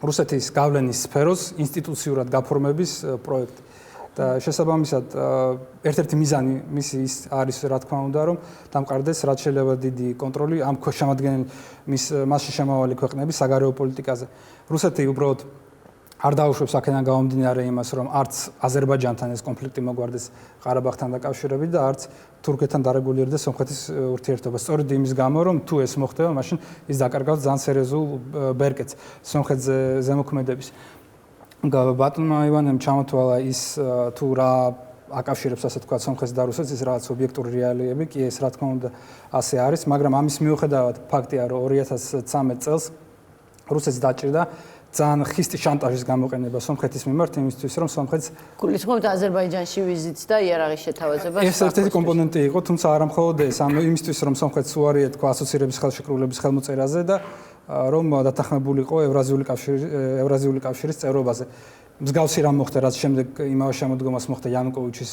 რუსეთის გავლენის სფეროს ინსტიტუციურად გაფორმების პროექტი. და შესაბამისად ერთ-ერთი მიზანი მისი ის არის, რა თქმა უნდა, რომ დამყარდეს რაც შეიძლება დიდი კონტროლი ამ შემადგენელ მასში შემავალი ქვეყნების საგარეო პოლიტიკაზე. რუსეთი უბრალოდ არ დაუშვებს აქედან გამომდინარე იმას, რომ არც აზერბაიჯანთან ეს კონფლიქტი მოგვარდეს ყარაბაღთან დაკავშირებით და არც თურქეთთან დარეგულირდეს სომხეთის ურთიერთობა. სწორედ იმის გამო, რომ თუ ეს მოხდება, მაშინ ის დაკარგავს ძალიან სერიოზულ ბერკეტს სომხეთზე ზემოქმედების. ბატონმა ივანემ ჩამოთვალა ის თუ რა აკავშირებს ასე თქვა სომხეთს და რუსეთს ის რაღაც ობიექტური რეალიები, კი ეს რა თქმა უნდა ასე არის, მაგრამ ამის მიუხედავად ფაქტია, რომ 2013 წელს რუსეთს დაჭირდა ძალიან ხისტი შანტაჟის გამოყენება სომხეთის მიმართ იმისთვის, რომ სომხეთს გულისხმობთ აზერბაიჯანში ვიზიტს და იარაღის შეთავაზებას. ეს ერთ-ერთი კომპონენტი იყო, თუმცა არა მხოლოდ ეს, იმისთვის, რომ სომხეთს უარი ეთქვა ასოცირების ხელშეკრულების ხელმოწერაზე და რომ დათანხმებულიყო ევრაზიული კავშირის წევრობაზე. მსგავსი რამ მოხდა, რაც შემდეგ იმავე შემოდგომას მოხდა იანუკოვიჩის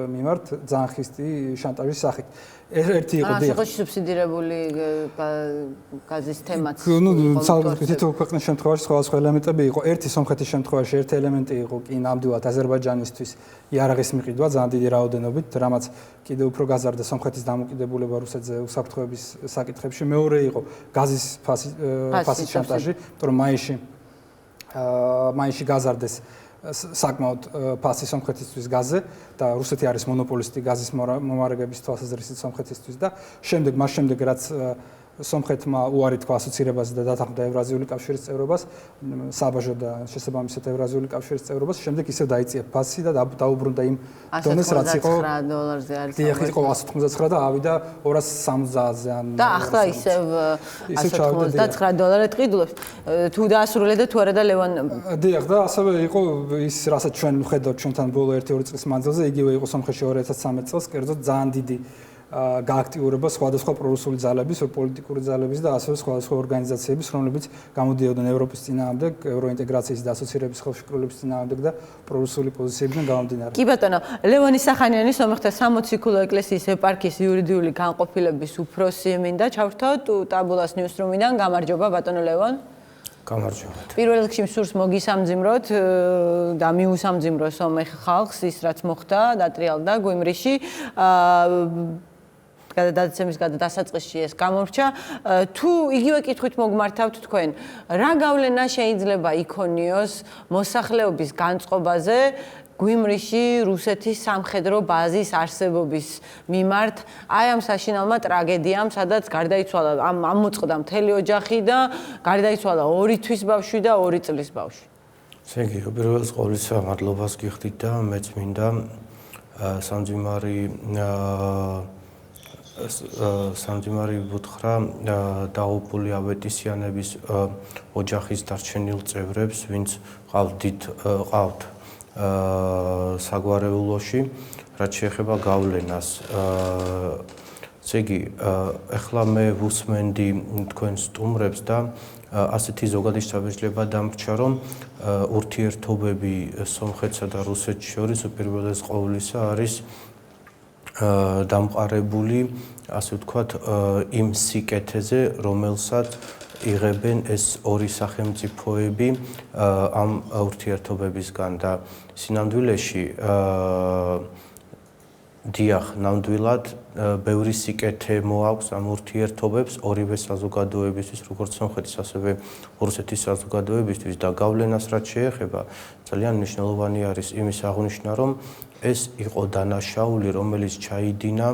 მიმართ, ძალიან ხისტი შანტაჟის სახით. ერთი იყო დიახ. სუბსიდირებული გაზის თემაც. თითოეულ ქვეყნის შემთხვევაში სხვადასხვა ელემენტები იყო. ერთი სომხეთის შემთხვევაში ერთი ელემენტი იყო კი ნამდვილად აზერბაიჯანისთვის იარაღის მიყიდვა ძალიან დიდი რაოდენობით, რამაც კიდევ უფრო გაზარდა სომხეთის დამოკიდებულება რუსეთზე უსაფრთხოების საკითხებში. მეორე იყო გაზის ფასის შანტაჟი, იმიტომ რომ მაისში გაზარდეს საკმაოდ ფასი სომხეთისთვის გაზზე და რუსეთი არის მონოპოლისტი გაზის მომარაგების თვალსაზრისით სომხეთისთვის და მას შემდეგ რაც სომხეთმა უარი თქვა ასოცირებაზე და დათანხმდა ევრაზიული კავშირის წევრობას, საბაჟო და შესაბამისად ევრაზიული კავშირის წევრობას, შემდეგ ისევ დაიწია ფასი და დაუბრუნდა იმ დონეს, რაც იყო $199 არის. დიახ, იყო 199 და ავიდა 270-ზე ან და ახლა ისევ $199 ყიდულობს. თუ დაასრულე და თუ არა და ლევან დიახ, და ასევე იყო ის, რასაც ჩვენ ვხედავთ ჩვენთან ბოლო 1-2 წლის მანძილზე, იგივე იყო სომხეთში 2013 წელს, კერძოდ ძალიან დიდი გააქტიურება სხვადასხვა პრორუსული ძალების, პოლიტიკური ძალების და ასევე სხვადასხვა ორგანიზაციების, რომლებიც გამოდიოდნენ ევროპის წინააღმდეგ, ევროინტეგრაციის და ასოცირების ხელშეკრულების წინააღმდეგ და პრორუსული პოზიციებიდან გამომდინარე. კი ბატონო, ლევანი სახანიანი სომეხთა 60 ქულო ეკლესიის ეპარქიის იურიდიული განყოფილების უფროსი მინდა ჩავრთოთ ტაბულას ნიუსრუმიდან. გამარჯობა ბატონო ლევან. გამარჯობა. პირველ რიგში მსურს მოგისამძიმროთ და მიუსამძიმრო სომეხ ხალხს ის რაც მოხდა დატრიალდა გვიმრიში. გადადაცემის გადადასაწყისში ეს გამორჩა. თუ იგივე კითხვით მოგმართავთ თქვენ, რა გავლენა შეიძლება იქონიოს მოსახლეობის განწყობაზე გვიმრიში რუსეთის სამხედრო ბაზის არსებობის მიმართ აი ამ საშინაო ტრაგედიამ, სადაც გარდაიცვალა ამოწყდა მთელი ოჯახი და გარდაიცვალა 2 თვის ბავშვი და 2 წლის ბავშვი. ესე იგი, პირველს ყოვლისა მადლობას გიხდით და მეც მინდა სამძიმარი ვუთხრა დაუპული ავეტისიანების ოჯახის დარჩენილ წევრებს, ვინც ყავთ საგვარეულოში, რაც შეეხება გავლენას. ესე იგი, ეხლა მე ვუსმენდი თქვენ სტუმრებს და ასეთი ზოგადი შთაბეჭდილება დამრჩა, რომ ურთიერთობები სომხეთსა და რუსეთს შორის უპირველეს ყოვლისა არის დამყარებული, ასე ვთქვათ, იმ სიკეთეზე, რომელსაც იღებენ ეს ორი სახელმწიფოები ამ ურთიერთობებისგან და სინამდვილეში დიახ, ნამდვილად ბევრი სიკეთე მოაქვს ამ ურთიერთობებს ორივე საზოგადოებისთვის, როგორც სომხეთის, ასევე რუსეთის საზოგადოებისთვის და გავლენას რაც შეეხება, ძალიან მნიშვნელოვანი არის იმის აღნიშვნა, რომ ეს იყო დანაშაული, რომელიც ჩაიდინა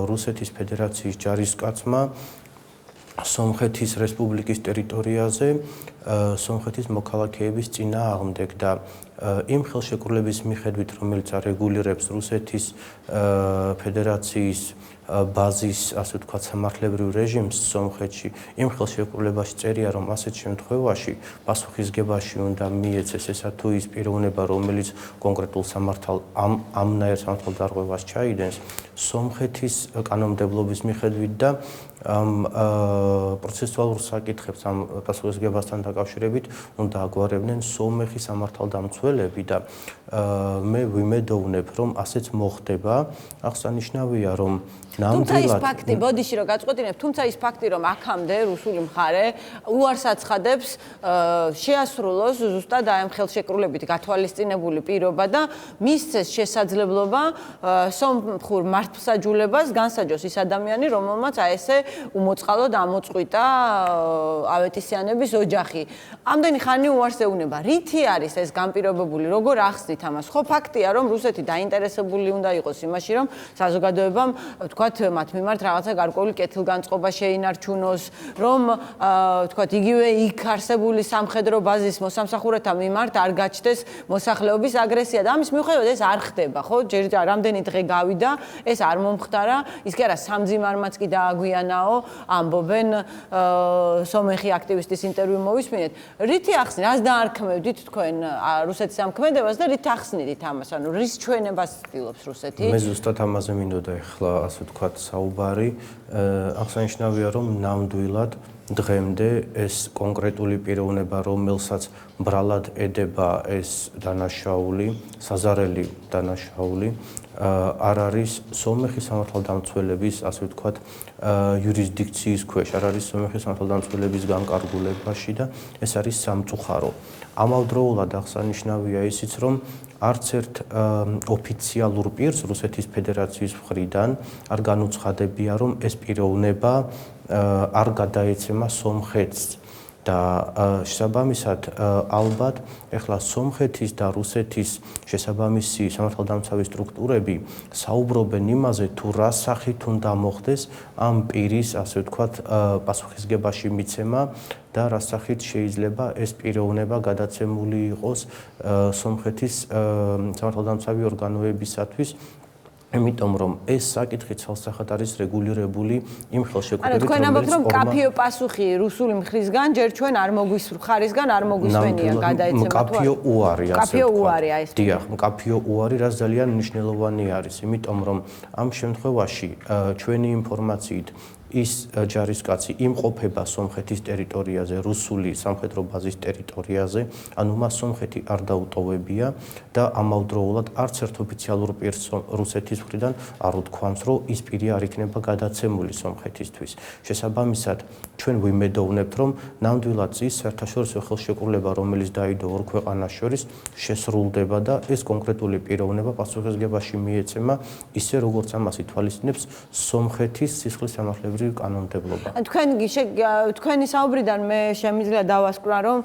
რუსეთის ფედერაციის ჯარისკაცმა სომხეთის რესპუბლიკის ტერიტორიაზე სომხეთის მოქალაქეების წინააღმდეგ და იმ ხელშეკრულების მიხედვით, რომელიც არეგულირებს რუსეთის ფედერაციის ბაზის, ასე ვთქვათ, სამართლებრივ რეჟიმს სომხეთში, იმ ხელშეკრულებაში წერია, რომ ასეთ შემთხვევაში პასუხისგებაში უნდა მიეცეს ესა თუ ის პიროვნება, რომელიც კონკრეტულ ამნაირ სამართალ დარღვევას ჩაიდენს, სომხეთის კანონმდებლობის მიხედვით და ამ პროცესუალურ საკითხებს ამ პასუხისგებასთან დაკავშირებით უნდა აგვარებდნენ სომეხი სამართალდამცველები და მე ვიმედოვნებ, რომ ასეც მოხდება. აღსანიშნავია, რომ თუმცა ის ფაქტი, ბოდიში რომ გაწყვეტინებ, თუმცა ის ფაქტი, რომ აქამდე რუსული მხარე უარს აცხადებს შეასრულოს ზუსტად აი ამ ხელშეკრულებით გათვალისწინებული პირობა და მისცეს შესაძლებლობა სომხურ მართლმსაჯულებას განსაჯოს ის ადამიანი, რომელმაც აი ესე უმოწყალოდ ამოწყვიტა ავეტისიანების ოჯახი. ამდენი ხანი უარს ეუბნება. რითი არის ეს განპირობებული? როგორ ახსნით ამას? ხო ფაქტია, რომ რუსეთი დაინტერესებული უნდა იყოს იმაში, რომ საზოგადოებამ, თქვათ, მათ მიმართ რაღაცა გარკვეული კეთილგანწყობა შეინარჩუნოს, რომ თქვათ, იგივე იქ არსებული სამხედრო ბაზის მოსამსახურეთა მიმართ არ გაჩნდეს მოსახლეობის აგრესია და ამის მიუხედავად ეს არ ხდება, ხო? ჯერ რამდენი დღე გავიდა, ეს არ მომხდარა, ის კი არა სამძიმარმაც კი დააგვიანაო, ამბობენ სომეხი აქტივისტის ინტერვიუ მოვისმინეთ. რითი ახსნით? რას დაარქმევდით თქვენ რუსეთის ამქმედებას და რით ახსნით ამას? ანუ რის ჩვენებას ცდილობს რუსეთი? მე ზუსტად ამაზე მინდოდა ახლა ასე ვთქვათ საუბარი. აღსანიშნავია, რომ ნამდვილად დღემდე ეს კონკრეტული პიროვნება, რომელსაც ბრალად ედება ეს დანაშაული, საზარელი დანაშაული, არ არის სომეხის სამართალდამცველების, ასე ვთქვათ, იურისდიქციის ქვეშ, არ არის სომეხის სამართალდამცველების განკარგულებაში და ეს არის სამწუხარო. ამავდროულად აღსანიშნავია ისიც, რომ არც ერთ ოფიციალურ პირს რუსეთის ფედერაციის მხრიდან არ განუცხადებია, რომ ეს პიროვნება არ გადაეცემა სომხეთს და შესაბამისად ალბათ ეხლა სომხეთის და რუსეთის შესაბამისი სამართალდამცავი სტრუქტურები საუბრობენ იმაზე, თუ რა სახით უნდა მოხდეს ამ პირის, ასე ვთქვათ, პასუხისგებაში მიცემა და რა სახით შეიძლება ეს პიროვნება გადაცემული იყოს სომხეთის სამართალდამცავი ორგანოებისათვის. იმიტომ რომ ეს საკითხი ცალსახად არის რეგულირებული იმ ხელშეკრულებით, თქვენ ამბობთ, რომ კაფიო პასუხი რუსული მხრისგან ჯერ ჩვენ არ ხარისგან არ მოგვისვენია გადაეცემა თუ კაფიო უარი, ასე კაფიო უარია ეს. დიახ, კაფიო უარი, რაც ძალიან მნიშვნელოვანი არის, იმიტომ რომ ამ შემთხვევაში ჩვენი ინფორმაციით ის ჯარისკაცი იმყოფება სომხეთის ტერიტორიაზე, რუსული სამხედრო ბაზის ტერიტორიაზე, ანუ მას სომხეთი არ დაუტოვებია და ამავდროულად არც ერთ ოფიციალურ პირს რუსეთის მხრიდან არ უთქვამს, რომ ის პირი არ იქნება გადაცემული სომხეთისთვის. შესაბამისად, ჩვენ ვიმედოვნებთ, რომ ნამდვილად ის საერთაშორისო ხელშეკრულება, რომელიც დაიდო ორ ქვეყანას შორის, შესრულდება და ეს კონკრეტული პიროვნება პასუხისგებაში მიეცემა, ისე როგორც ამას ითვალისწინებს სომხეთის სისხლის სამართლებრივი კანონმდებლობა. თქვენი საუბრიდან მე შემიძლია დავასკვრა, რომ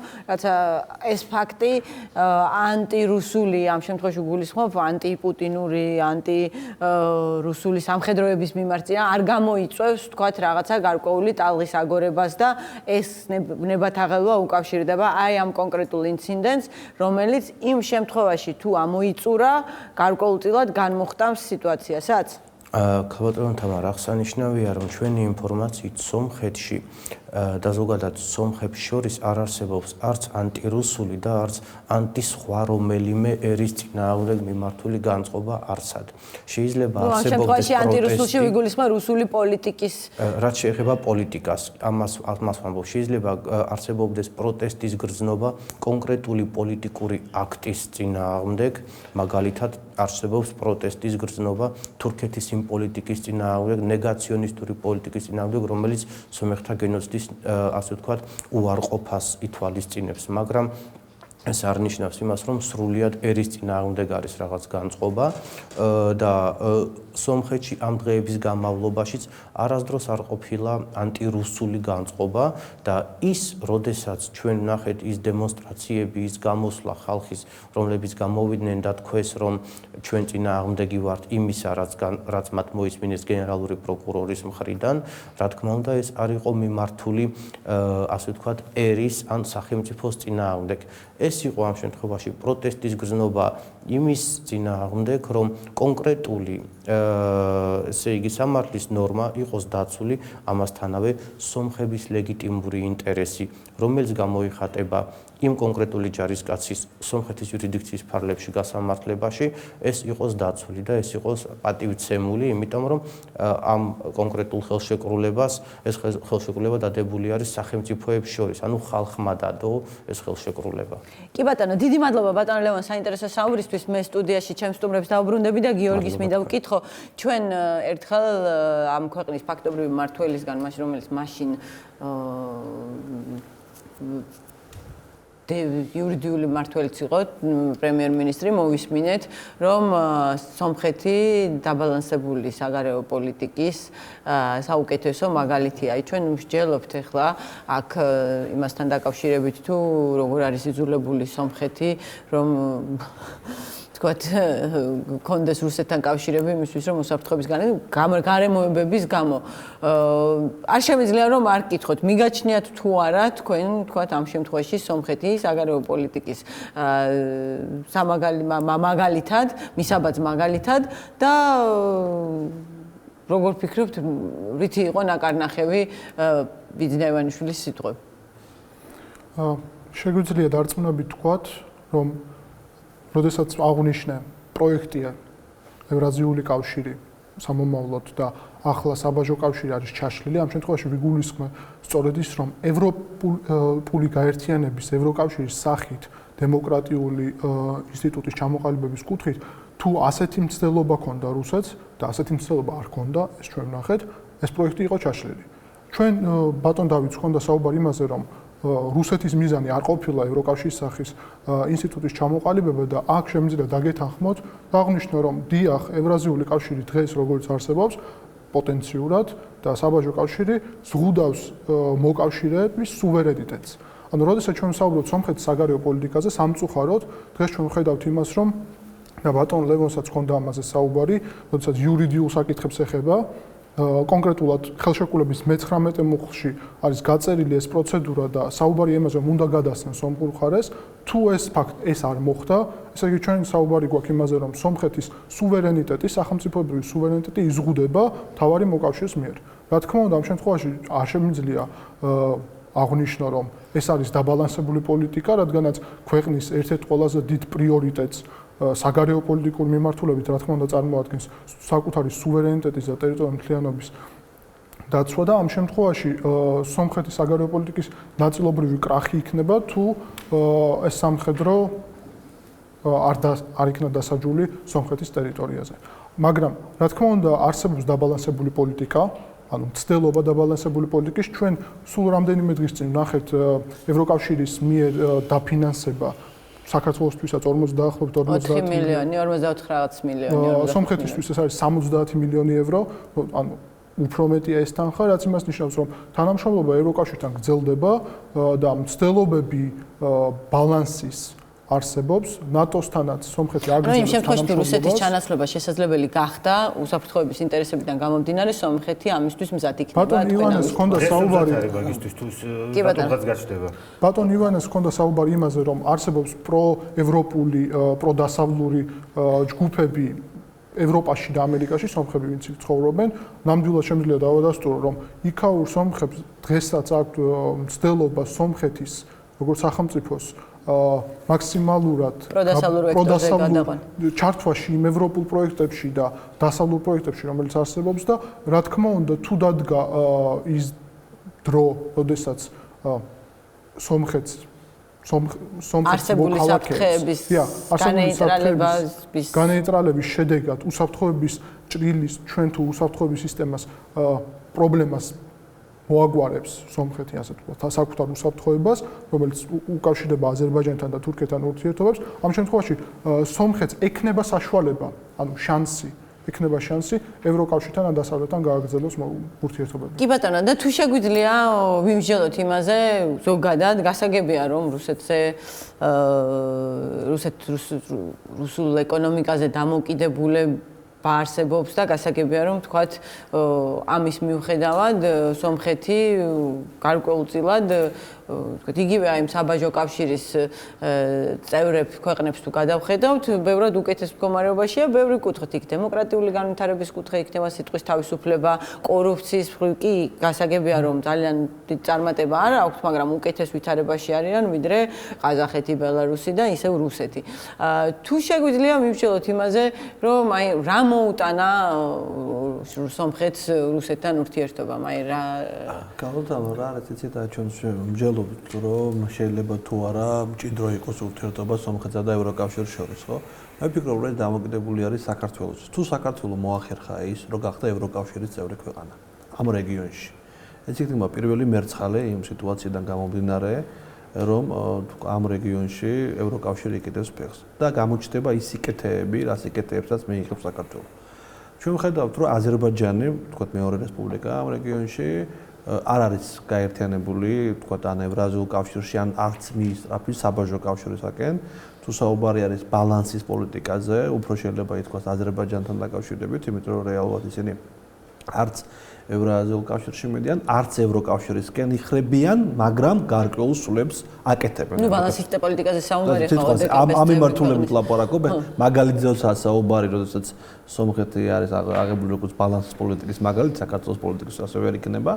ეს ფაქტი ანტირუსული, ამ შემთხვევაში გულისხმობ ანტიპუტინური, ანტირუსული სამხედროების მიმართ არ გამოიწვევს, თქვათ, რაღაცა გარკვეული ტალღის აგორებას და ეს ნებათაღელვა უკავშირდება აი ამ კონკრეტულ ინციდენტს, რომელიც იმ შემთხვევაში თუ ამოიწურა, გარკვეულწილად განმოხტავს სიტუაციასაც? ქალბატონო თამარ, აღსანიშნავია, რომ ჩვენი ინფორმაციით სომხეთში და ზოგადად სომხებს შორის არ არსებობს არც ანტირუსული და არც ანტისხვა რომელიმე ერის წინააღმდეგ მიმართული განწყობა არცად. შეიძლება არსებობდეს პროტესტი. ამ შემთხვევაში ანტირუსულში ვიგულისხმობ რუსული პოლიტიკის. რაც შეეხება პოლიტიკას, ამას ვამბობ, შეიძლება არსებობდეს პროტესტის გრძნობა კონკრეტული პოლიტიკური აქტის წინააღმდეგ, მაგალითად არსებობს პროტესტის გრძნობა თურქეთის იმ პოლიტიკის წინააღმდეგ, ნეგაციონისტური პოლიტიკის წინააღმდეგ, რომელიც სომეხთა გენოციდის ასე ვთქვათ, უარყოფას ითვალისწინებს, მაგრამ ეს არ ნიშნავს იმას, რომ სრულიად ერის წინააღმდეგ არის რაღაც განწყობა და სომხეთში ამ დღეების განმავლობაშიც არასდროს არ ყოფილა ანტირუსული განწყობა და ის, როდესაც ჩვენ ვნახეთ ის დემონსტრაციები, ის გამოსვლა ხალხის, რომლებიც გამოვიდნენ და თქვეს, რომ ჩვენ წინააღმდეგი ვართ იმისა, რაც მათ მოისმინეს გენერალური პროკურორის მხრიდან, რა თქმა უნდა, ეს არ იყო მიმართული, ასე ვთქვათ, ერის ან სახელმწიფოს წინააღმდეგ. ეს იყო ამ შემთხვევაში პროტესტის გრძნობა იმის წინააღმდეგ, რომ კონკრეტული ესე იგი სამართლის ნორმა იყოს დაცული, ამასთანავე სომხების ლეგიტიმური ინტერესი, რომელიც გამოიხატება იმ კონკრეტული ჯარისკაცის სომხეთის იურისდიქციის ფარგლებში გასამართლებაში, ეს იყოს დაცული და ეს იყოს პატივცემული, იმიტომ რომ ამ კონკრეტულ ხელშეკრულებას ეს ხელშეკრულება დადებული არის სახელმწიფოებს შორის, ანუ ხალხმა დადო ეს ხელშეკრულება. კი ბატონო, დიდი მადლობა ბატონო ლევან საინტერესო საუბრისთვის. მე სტუდიაში ჩემს სტუმრებს დავუბრუნდები და გიორგის მინდა ვკითხო, ჩვენ ერთხელ ამ ქვეყნის ფაქტობრივი მმართველისგან, რომელიც მაშინ იურიდიული მმართველიც იყო პრემიერ-მინისტრი, მოვისმინეთ, რომ სომხეთი დაბალანსებული საგარეო პოლიტიკის საუკეთესო მაგალითია. ჩვენ ვსჯელობთ ახლა აქ იმასთან დაკავშირებით თუ როგორ არის იძულებული სომხეთი, რომ თქვათ, კონდეს რუსეთთან კავშირები იმისთვის, რომ უსაფრთხოების გარემოებების გამო. არ შემიძლია რომ არ გკითხოთ, მიგაჩნიათ თუ არა თქვენ, თქვათ, ამ შემთხვევაში სომხეთის საგარეო პოლიტიკის მაგალითად, მისაბაძ მაგალითად და როგორ ფიქრობთ, რითი იყო ნაკარნახევი ბიძინაევანიშვილის სიტყვები? შეგვიძლია დარწმუნებით თქვათ, რომ როდესაც აღნიშნე პროექტია ევრაზიული კავშირი სამომავლოდ და ახლა საბაჟო კავშირი არის ჩაშლილი, ამ შემთხვევაში ვიგულისხმე სწორედ ის, რომ ევროპული გაერთიანების ევროკავშირის სახით დემოკრატიული ინსტიტუტის ჩამოყალიბების კუთხით თუ ასეთი მცდელობა ქონდა რუსეთს და ასეთი მცდელობა არ ქონდა, ეს ჩვენ ვნახეთ, ეს პროექტი იყო ჩაშლილი. ჩვენ ბატონ დავითს ქონდა საუბარი იმაზე, რომ რუსეთის მიზანი არ ყოფილა ევროკავშირის სახის ინსტიტუტის ჩამოყალიბება და აქ შემიძლია დაგეთანხმოთ და აღნიშნო, რომ დიახ, ევრაზიული კავშირი დღეს როგორც არსებობს, პოტენციურად და საბაჟო კავშირი ზღუდავს მოკავშირეების სუვერენიტეტს. ანუ, როდესაც ჩვენ ვსაუბრობთ სომხეთის საგარეო პოლიტიკაზე, სამწუხაროდ, დღეს ჩვენ ვხედავთ იმას, რომ და ბატონ ლევონსაც ჰქონდა ამაზე საუბარი, როდესაც იურიდიულ საკითხებს ეხება, კონკრეტულად ხელშეკრულების მე-19 მუხლში არის გაწერილი ეს პროცედურა და საუბარი იმაზე, რომ უნდა გადასცენ სომხურ მხარეს, თუ ეს არ მოხდა, ესე იგი ჩვენ საუბარი გვაქვს იმაზე, რომ სომხეთის სუვერენიტეტი, სახელმწიფოებრივი სუვერენიტეტი იზღუდება მთავარი მოკავშირის მიერ. რა თქმა უნდა, ამ შემთხვევაში არ შემიძლია აღნიშნო, რომ ეს არის დაბალანსებული პოლიტიკა, რადგანაც ქვეყნის ერთ-ერთ ყველაზე დიდ პრიორიტეტს საგარეო პოლიტიკური მიმართულებით, რა თქმა უნდა, წარმოადგენს საკუთარი სუვერენიტეტის და ტერიტორიული მთლიანობის დაცვა და ამ შემთხვევაში სომხეთის საგარეო პოლიტიკის ნაწილობრივი კრახი იქნება, თუ ეს სამხედრო არ იქნა დასაჯული სომხეთის ტერიტორიაზე. მაგრამ, რა თქმა უნდა, არსებობს დაბალანსებული პოლიტიკა, ანუ მცდელობა დაბალანსებული პოლიტიკის, ჩვენ სულ რამდენიმე დღის წინ ვნახეთ ევროკავშირის მიერ დაფინანსება საქართველოსთვისაც 40 დაახლოებით 40 მილიონი, 49 მილიონი. სომხეთისთვის ეს არის 70 მილიონი ევრო, ანუ უფრო მეტია ეს თანხა, რაც იმას ნიშნავს, რომ თანამშრომლობა ევროკავშირთან გრძელდება და მცდელობები ბალანსის არსებობს, ნატოსთანაც სომხეთი აგრძელებს იმ შემთხვევაში რუსეთის ჩანაცვლება შესაძლებელი გახდა უსაფრთხოების ინტერესებიდან გამომდინარე, სომხეთი ამისთვის მზად იქნება. ბატონ ივანეს ჰქონდა საუბარი მაგისტვის თუ ბატონღაც გაჩნდება. ბატონ ივანეს ჰქონდა საუბარი იმაზე, რომ არსებობს პროევროპული, პროდასავლური ჯგუფები ევროპაში და ამერიკაში, სომხები ვინც იქ ცხოვრობენ, ნამდვილად შემიძლია დავადასტურო, რომ იქაურ სომხებს დღესაც აქვთ მცდელობა სომხეთის როგორც სახელმწიფოს მაქსიმალურად ჩართვაში იმ ევროპულ პროექტებში და დასავლურ პროექტებში, რომელიც არსებობს და რა თქმა უნდა, თუ დადგა ის დრო, როდესაც სომხეთს არსებული საფრთხეების განეიტრალების შედეგად უსაფრთხოების ჭრილის ჩვენ თუ უსაფრთხოების სისტემას პრობლემას მოაგვარებს სომხეთი, ასე ვთქვათ, საკუთარ უსაფრთხოებას, რომელიც უკავშირდება აზერბაიჯანთან და თურქეთთან ურთიერთობებს. ამ შემთხვევაში სომხეთს ექნება საშუალება, ანუ შანსი ევროკავშირთან და დასავლეთთან გააგრძელოს ურთიერთობები. კი ბატონო, და თუ შეგვიძლია ვიმსჯელოთ იმაზე, ზოგადად გასაგებია, რომ რუსულ ეკონომიკაზე დამოკიდებულება არსებობს და გასაგებია, რომ თქვათ ამის მიუხედავად სომხეთი გარკვეულწილად თქვათ იგივე აი საბაჟო კავშირის წევრებს ქვეყნებს თუ გადავხედავთ, ბევრად უკეთეს მდგომარეობაშია, ბევრი კუთხით იქ დემოკრატიული განვითარების კუთხე იქნება, სიტყვის თავისუფლება, კორუფციის კი გასაგებია, რომ ძალიან დიდ წარმატება არ აქვს, მაგრამ უკეთეს ვითარებაში არიან, ვიდრე ყაზახეთი, ბელარუსი და ისევ რუსეთი. თუ შეგვიძლია მივშელოთ იმაზე, რომ აი რა მოუტანა სომხეთს რუსეთთან ურთიერთობამ, აი რა გავდამო რა არის იცით და ჩვენ ვმჯელობთ რომ შეიძლება თუ არა მჭიდრო იყოს ურთიერთობა სომხეთსა და ევროკავშირის შორის, ხო? მე ვფიქრობ, რომ დამოკიდებული არის საქართველოს. თუ საქართველოს მოახერხა ის, რომ გახდა ევროკავშირის წევრი ქვეყანა ამ რეგიონში. ეს იქნება პირველი მერცხალე იმ სიტუაციიდან გამომდინარე, რომ ამ რეგიონში ევროკავშირი იკეთებს ფეხს და გამოჩნდება ის სიკეთეები, რა სიკეთეებსაც მეიღებს საქართველო. ჩვენ ხედავთ, რომ აზერბაიჯანი, თქვათ მეორე რესპუბლიკა ამ რეგიონში არ არის გაერთიანებული, თქვათ ან ევრაზიულ კავშირში, ან არც მის რაფის საბაჟო კავშირისაკენ, თუ საუბარი არის ბალანსის პოლიტიკაზე, უფრო შეიძლება ითქვას აზერბაიჯანთან დაკავშირებით, იმიტომ რომ რეალურად ისინი არც ევრაზიულ კავშირში მიდიან, არც ევროკავშირისკენ იხრებიან, მაგრამ გარკვეულ სულებს აკეთებენ. ნუ ბალანსის პოლიტიკაზე საუბარი ხო და ამ მიმართულებით ლაპარაკობენ, მაგალითზეა საუბარი, როდესაც სომხეთი არის აღებული როგორც ბალანსის პოლიტიკის მაგალითი, საქართველოს პოლიტიკის ასე ვერ იქნება.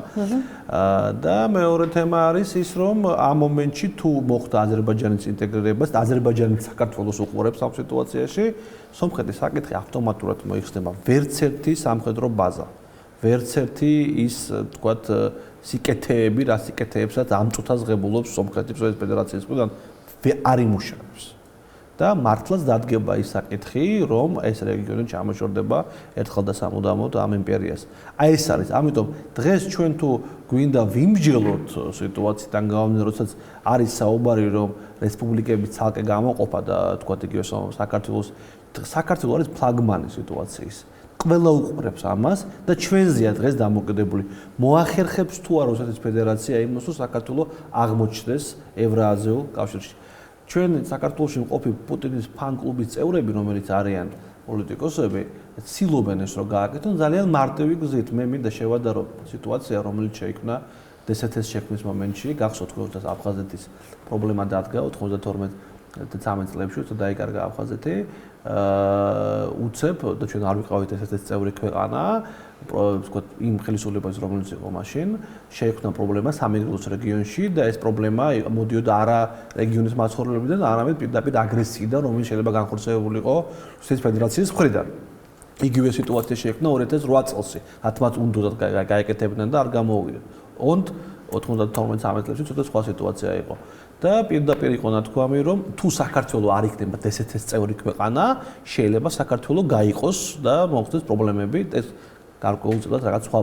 და მეორე თემა არის ის, რომ ამ მომენტში თუ მოხდა აზერბაიჯანის ინტეგრირება, აზერბაიჯანი საქართველოს უყურებს ამ სიტუაციაში, სომხეთის საკითხი ავტომატურად მოიხსნება ვერც ერთი სამხედრო ბაზა. ვერც ერთი ის, თქვათ, სიკეთეები, რა სიკეთეებსაც ამ წუთას ღებულობს სომხეთის ფედერაციის მხრიდან არ იმუშავებს. და მართლაც დადგება ის საკითხი, რომ ეს რეგიონი ჩამოშორდება ერთხელ და სამუდამოდ ამ იმპერიას. აი ეს არის, ამიტომ დღეს ჩვენ თუ გვინდა ვიმსჯელოთ სიტუაციიდან გამომდინარე, როდესაც არის საუბარი, რომ რესპუბლიკები ცალკე გამოყოფა და თქვათ იგივე საქართველოს არის ფლაგმანი სიტუაციის. ყველა უყურებს ამას და ჩვენზეა დღეს დამოკიდებული. მოახერხებს თუ არა რუსეთის ფედერაცია იმას, რომ საქართველოს აღმოჩნდეს ევრაზიულ კავშირში. ჩვენ საქართველოში მყოფი პუტინის ფან-კლუბის წევრები, რომელიც არიან პოლიტიკოსები, ცდილობენ ეს რომ გააკეთონ ძალიან მარტივი გზით. მე მინდა შევადარო სიტუაცია, რომელიც შეიქმნა დსთ-ს შექმნის მომენტში, გახსოვთ როდესაც აფხაზეთის პრობლემა დადგა 92-13 წლებში, როცა დაიკარგა აფხაზეთი. უცებ და ჩვენ არ ვიყავით ესეც წევრი ქვეყანა, ვთქვათ, იმ ხელისუფლებას რომელიც იყო მაშინ, შეექმნა პრობლემა სამეგრელოს რეგიონში და ეს პრობლემა მოდიოდა არა რეგიონის მაცხოვრებლებიდან, არამედ პირდაპირ აგრესიიდან, რომელიც შეიძლება განხორციელებული იყო რუსეთის ფედერაციის მხრიდან. იგივე სიტუაცია შეექმნა 2008 წელს, რათმაც უნდათ გაეკეთებინა და არ გამოუვიდა. 92-13 წლებში ცოტა სხვა სიტუაცია იყო. და პირდაპირ იყო ნათქვამი, რომ თუ საქართველოს არ იქნება დსთ-ს წევრი ქვეყანა, შეიძლება საქართველოს გაიყოს და მოხდეს პრობლემები, ეს გარკვეულწილად რაღაც სხვა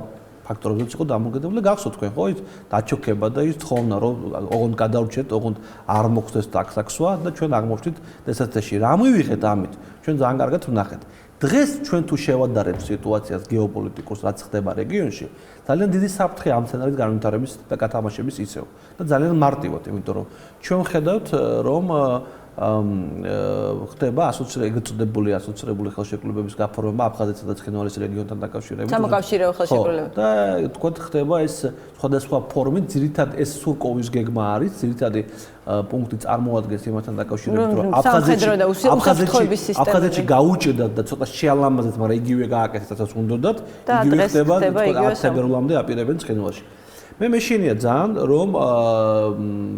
ფაქტორებიც იყო დამოკიდებული. გახსოვთ თქვენ ხო ის დაჩოქება და ის თხოვნა, რომ ოღონდ გადავრჩეთ, ოღონდ არ მოხდეს ტაქსაქსვა და ჩვენ აღმოჩნდით დსთ-ში. რა მივიღეთ ამით? ჩვენ ძალიან კარგად ვნახეთ. დღეს ჩვენ თუ შევადარებთ სიტუაციას გეოპოლიტიკურს, რაც ხდება რეგიონში, ძალიან დიდი საფრთხე ამ სცენარის განვითარების და გათამაშების ისევ. და ძალიან მარტივად, იმიტომ რომ ჩვენ ხედავთ, რომ ხდება ეგრეთწოდებული ასოცირებული ხელშეკრულებების გაფორმება აფხაზეთსა და ცხინვალის რეგიონთან დაკავშირებით. სამოკავშირეო ხელშეკრულება. და თქვათ ხდება ეს სხვადასხვა ფორმით, ძირითადად ეს სურკოვის გეგმა არის, ძირითადი პუნქტი წარმოადგენს იმასთან დაკავშირებით, რომ აფხაზეთში გაუჭედათ და ცოტა შეალამაზეთ, მაგრამ იგივე გააკეთეს, რასაც უნდათ, იგივე ხდება 10 თებერვლამდე აპირებენ ცხინვალში. მე მეშინია ძალიან რომ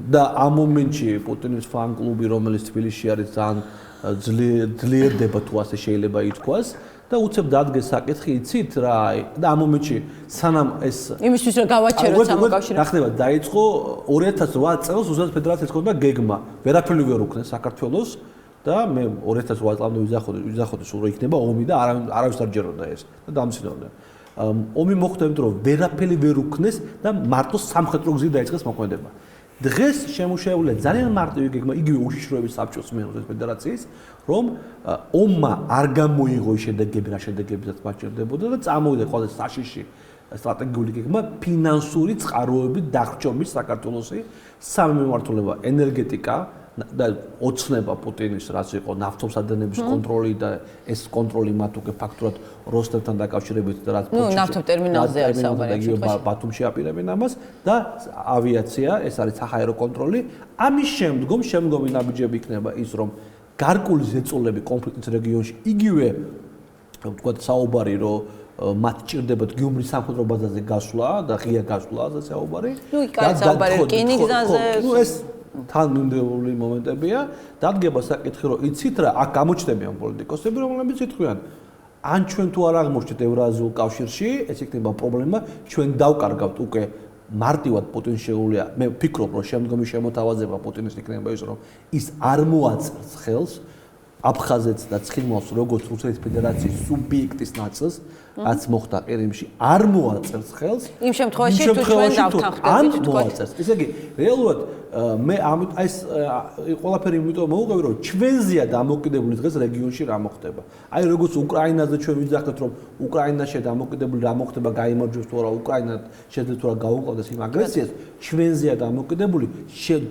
და ამ მომენტში პუტინის ფან-კლუბი, რომელიც თბილისში არის, ძალიან ძლიერდება თუ ასე შეიძლება ითქვას და უცებ დადგეს საკითხი, იცით რა, და ამ მომენტში სანამ ეს იმისთვის რომ გავაჩეროთ სამოკავშირე. რა ხდება, დაიწყო 2008 წელს რუსეთის ფედერაციის ჰქონდა გეგმა, ვერაფერი ვერ უქნეს საქართველოს და მე 2008 წლამდე ვიზახოდი სულ რო იქნება ომი და არავის არ ჯეროდა ეს და დამცინავდნენ. ომი მოხდა, იმიტომ რომ ვერაფერი ვერ უქნეს და მარტო სამხედრო გზით დაიწყეს მოქმედება. დღეს შემუშავებულია ძალიან მარტივი გეგმა, იგივე უშიშროების საბჭოს მიერ რუსეთის ფედერაციის, რომ ომმა არ გამოიღო შედეგები, რა შედეგებიც მაჩერდებოდა და წამოვიდა ყველა საშიში სტრატეგიული გეგმა ფინანსური წყაროებით დახრჩობის საქართველოსი, სამი მიმართულება ენერგეტიკა და ოცნება პუტინის რაც იყო ნავთობსადენების კონტროლი და ეს კონტროლი მათ უკვე ფაქტურად როსტევთან დაკავშირებით და რაც ნავთობტერმინალზე არის საუბარი ბათუმში აპირებენ ამას და ავიაცია, ეს არის საჰაერო კონტროლი. ამის შემდგომი ნაბიჯები იქნება ის, რომ გარკვეული ზეწოლები კონფლიქტის რეგიონში იგივე ვთქვათ საუბარი, რომ მათ ჭირდებათ გიუმრის სამხედრო ბაზაზე გასვლა და ღია გასვლაზე საუბარი. ნუ იქ არის საუბარი რკინიგზაზე. ეს თან მიმდევრული მომენტებია, დადგება საკითხი, რომ იცით რა, აქ გამოჩნდებიან პოლიტიკოსები, რომლებიც ითქვიან, ან ჩვენ თუ არ აღმოჩნდეთ ევრაზიულ კავშირში, ეს იქნება პრობლემა, ჩვენ დავკარგავთ უკვე მარტივად პუტინს შეუძლია. მე ვფიქრობ, რომ შემდგომი შემოთავაზება პუტინის იქნება ის, რომ ის არ მოაწერს ხელს აფხაზეთს და ცხინვალს როგორც რუსეთის ფედერაციის სუბიექტის ნაწილს, რაც მოხდა ყირიმში, არ მოაწერს ხელს. იმ შემთხვევაში თუ ჩვენ დავთანხმდებით თქვა. ესე იგი, რეალურად მე აი ეს ყველაფერი იმიტომ მოუღები, რომ ჩვენზეა დამოკიდებული დღეს რეგიონში რა მოხდება. აი როგორც უკრაინაზე ჩვენ ვიძახეთ, რომ უკრაინაში დამოკიდებული რა მოხდება, გაიმარჯვებს თუ არა უკრაინა, შეძლებს თუ არა გაუკლდეს იმ აგრესიას, ჩვენზეა დამოკიდებული,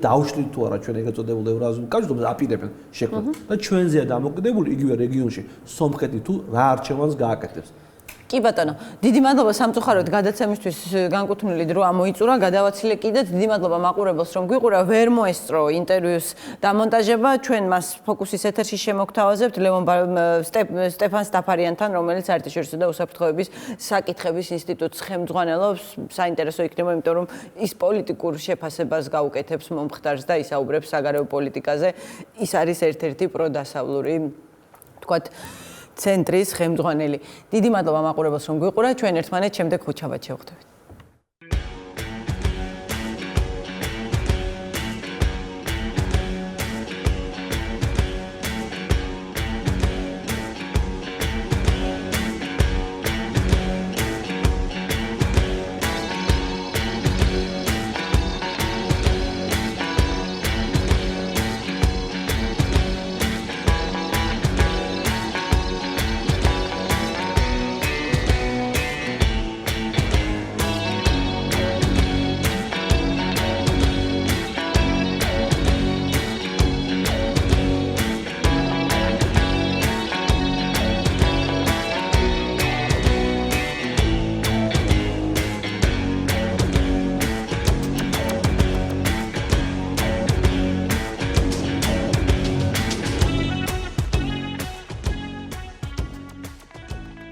დავშლით თუ არა ჩვენ ეგრეთ წოდებულ ევრაზიულ კავშირს აპირებენ შექმნა და ჩვენზეა დამოკიდებული იგივე რეგიონში სომხეთი თუ რა არჩევანს გააკეთებს. კი ბატონო, დიდი მადლობა სამწუხაროდ გადაცემისთვის განკუთვნილი დრო ამოიწურა, გადავაცილე კიდე დიდი მადლობა მაყურებელს რომ გვიყურა, ვერ მოესწრო ინტერვიუს დამონტაჟება, ჩვენ მას ფოკუსის ეთერში შემოგთავაზებთ ლევონ სტეფან სტაფარიანთან, რომელიც საერთაშორისო და უსაფრთხოების საკითხების ინსტიტუტს ხელმძღვანელობს, საინტერესო იქნება, იმიტომ რომ ის პოლიტიკურ შეფასებას გაუკეთებს მომხდარს და ისაუბრებს საგარეო პოლიტიკაზე, ის არის ერთ-ერთი პროდასავლური, თქვათ ცენტრის ხელმძღვანელი. დიდი მადლობა მაყურებელს რომ გვიყურა, ჩვენ ერთმანეთს შემდეგ ხუთშაბათს შევხვდებით.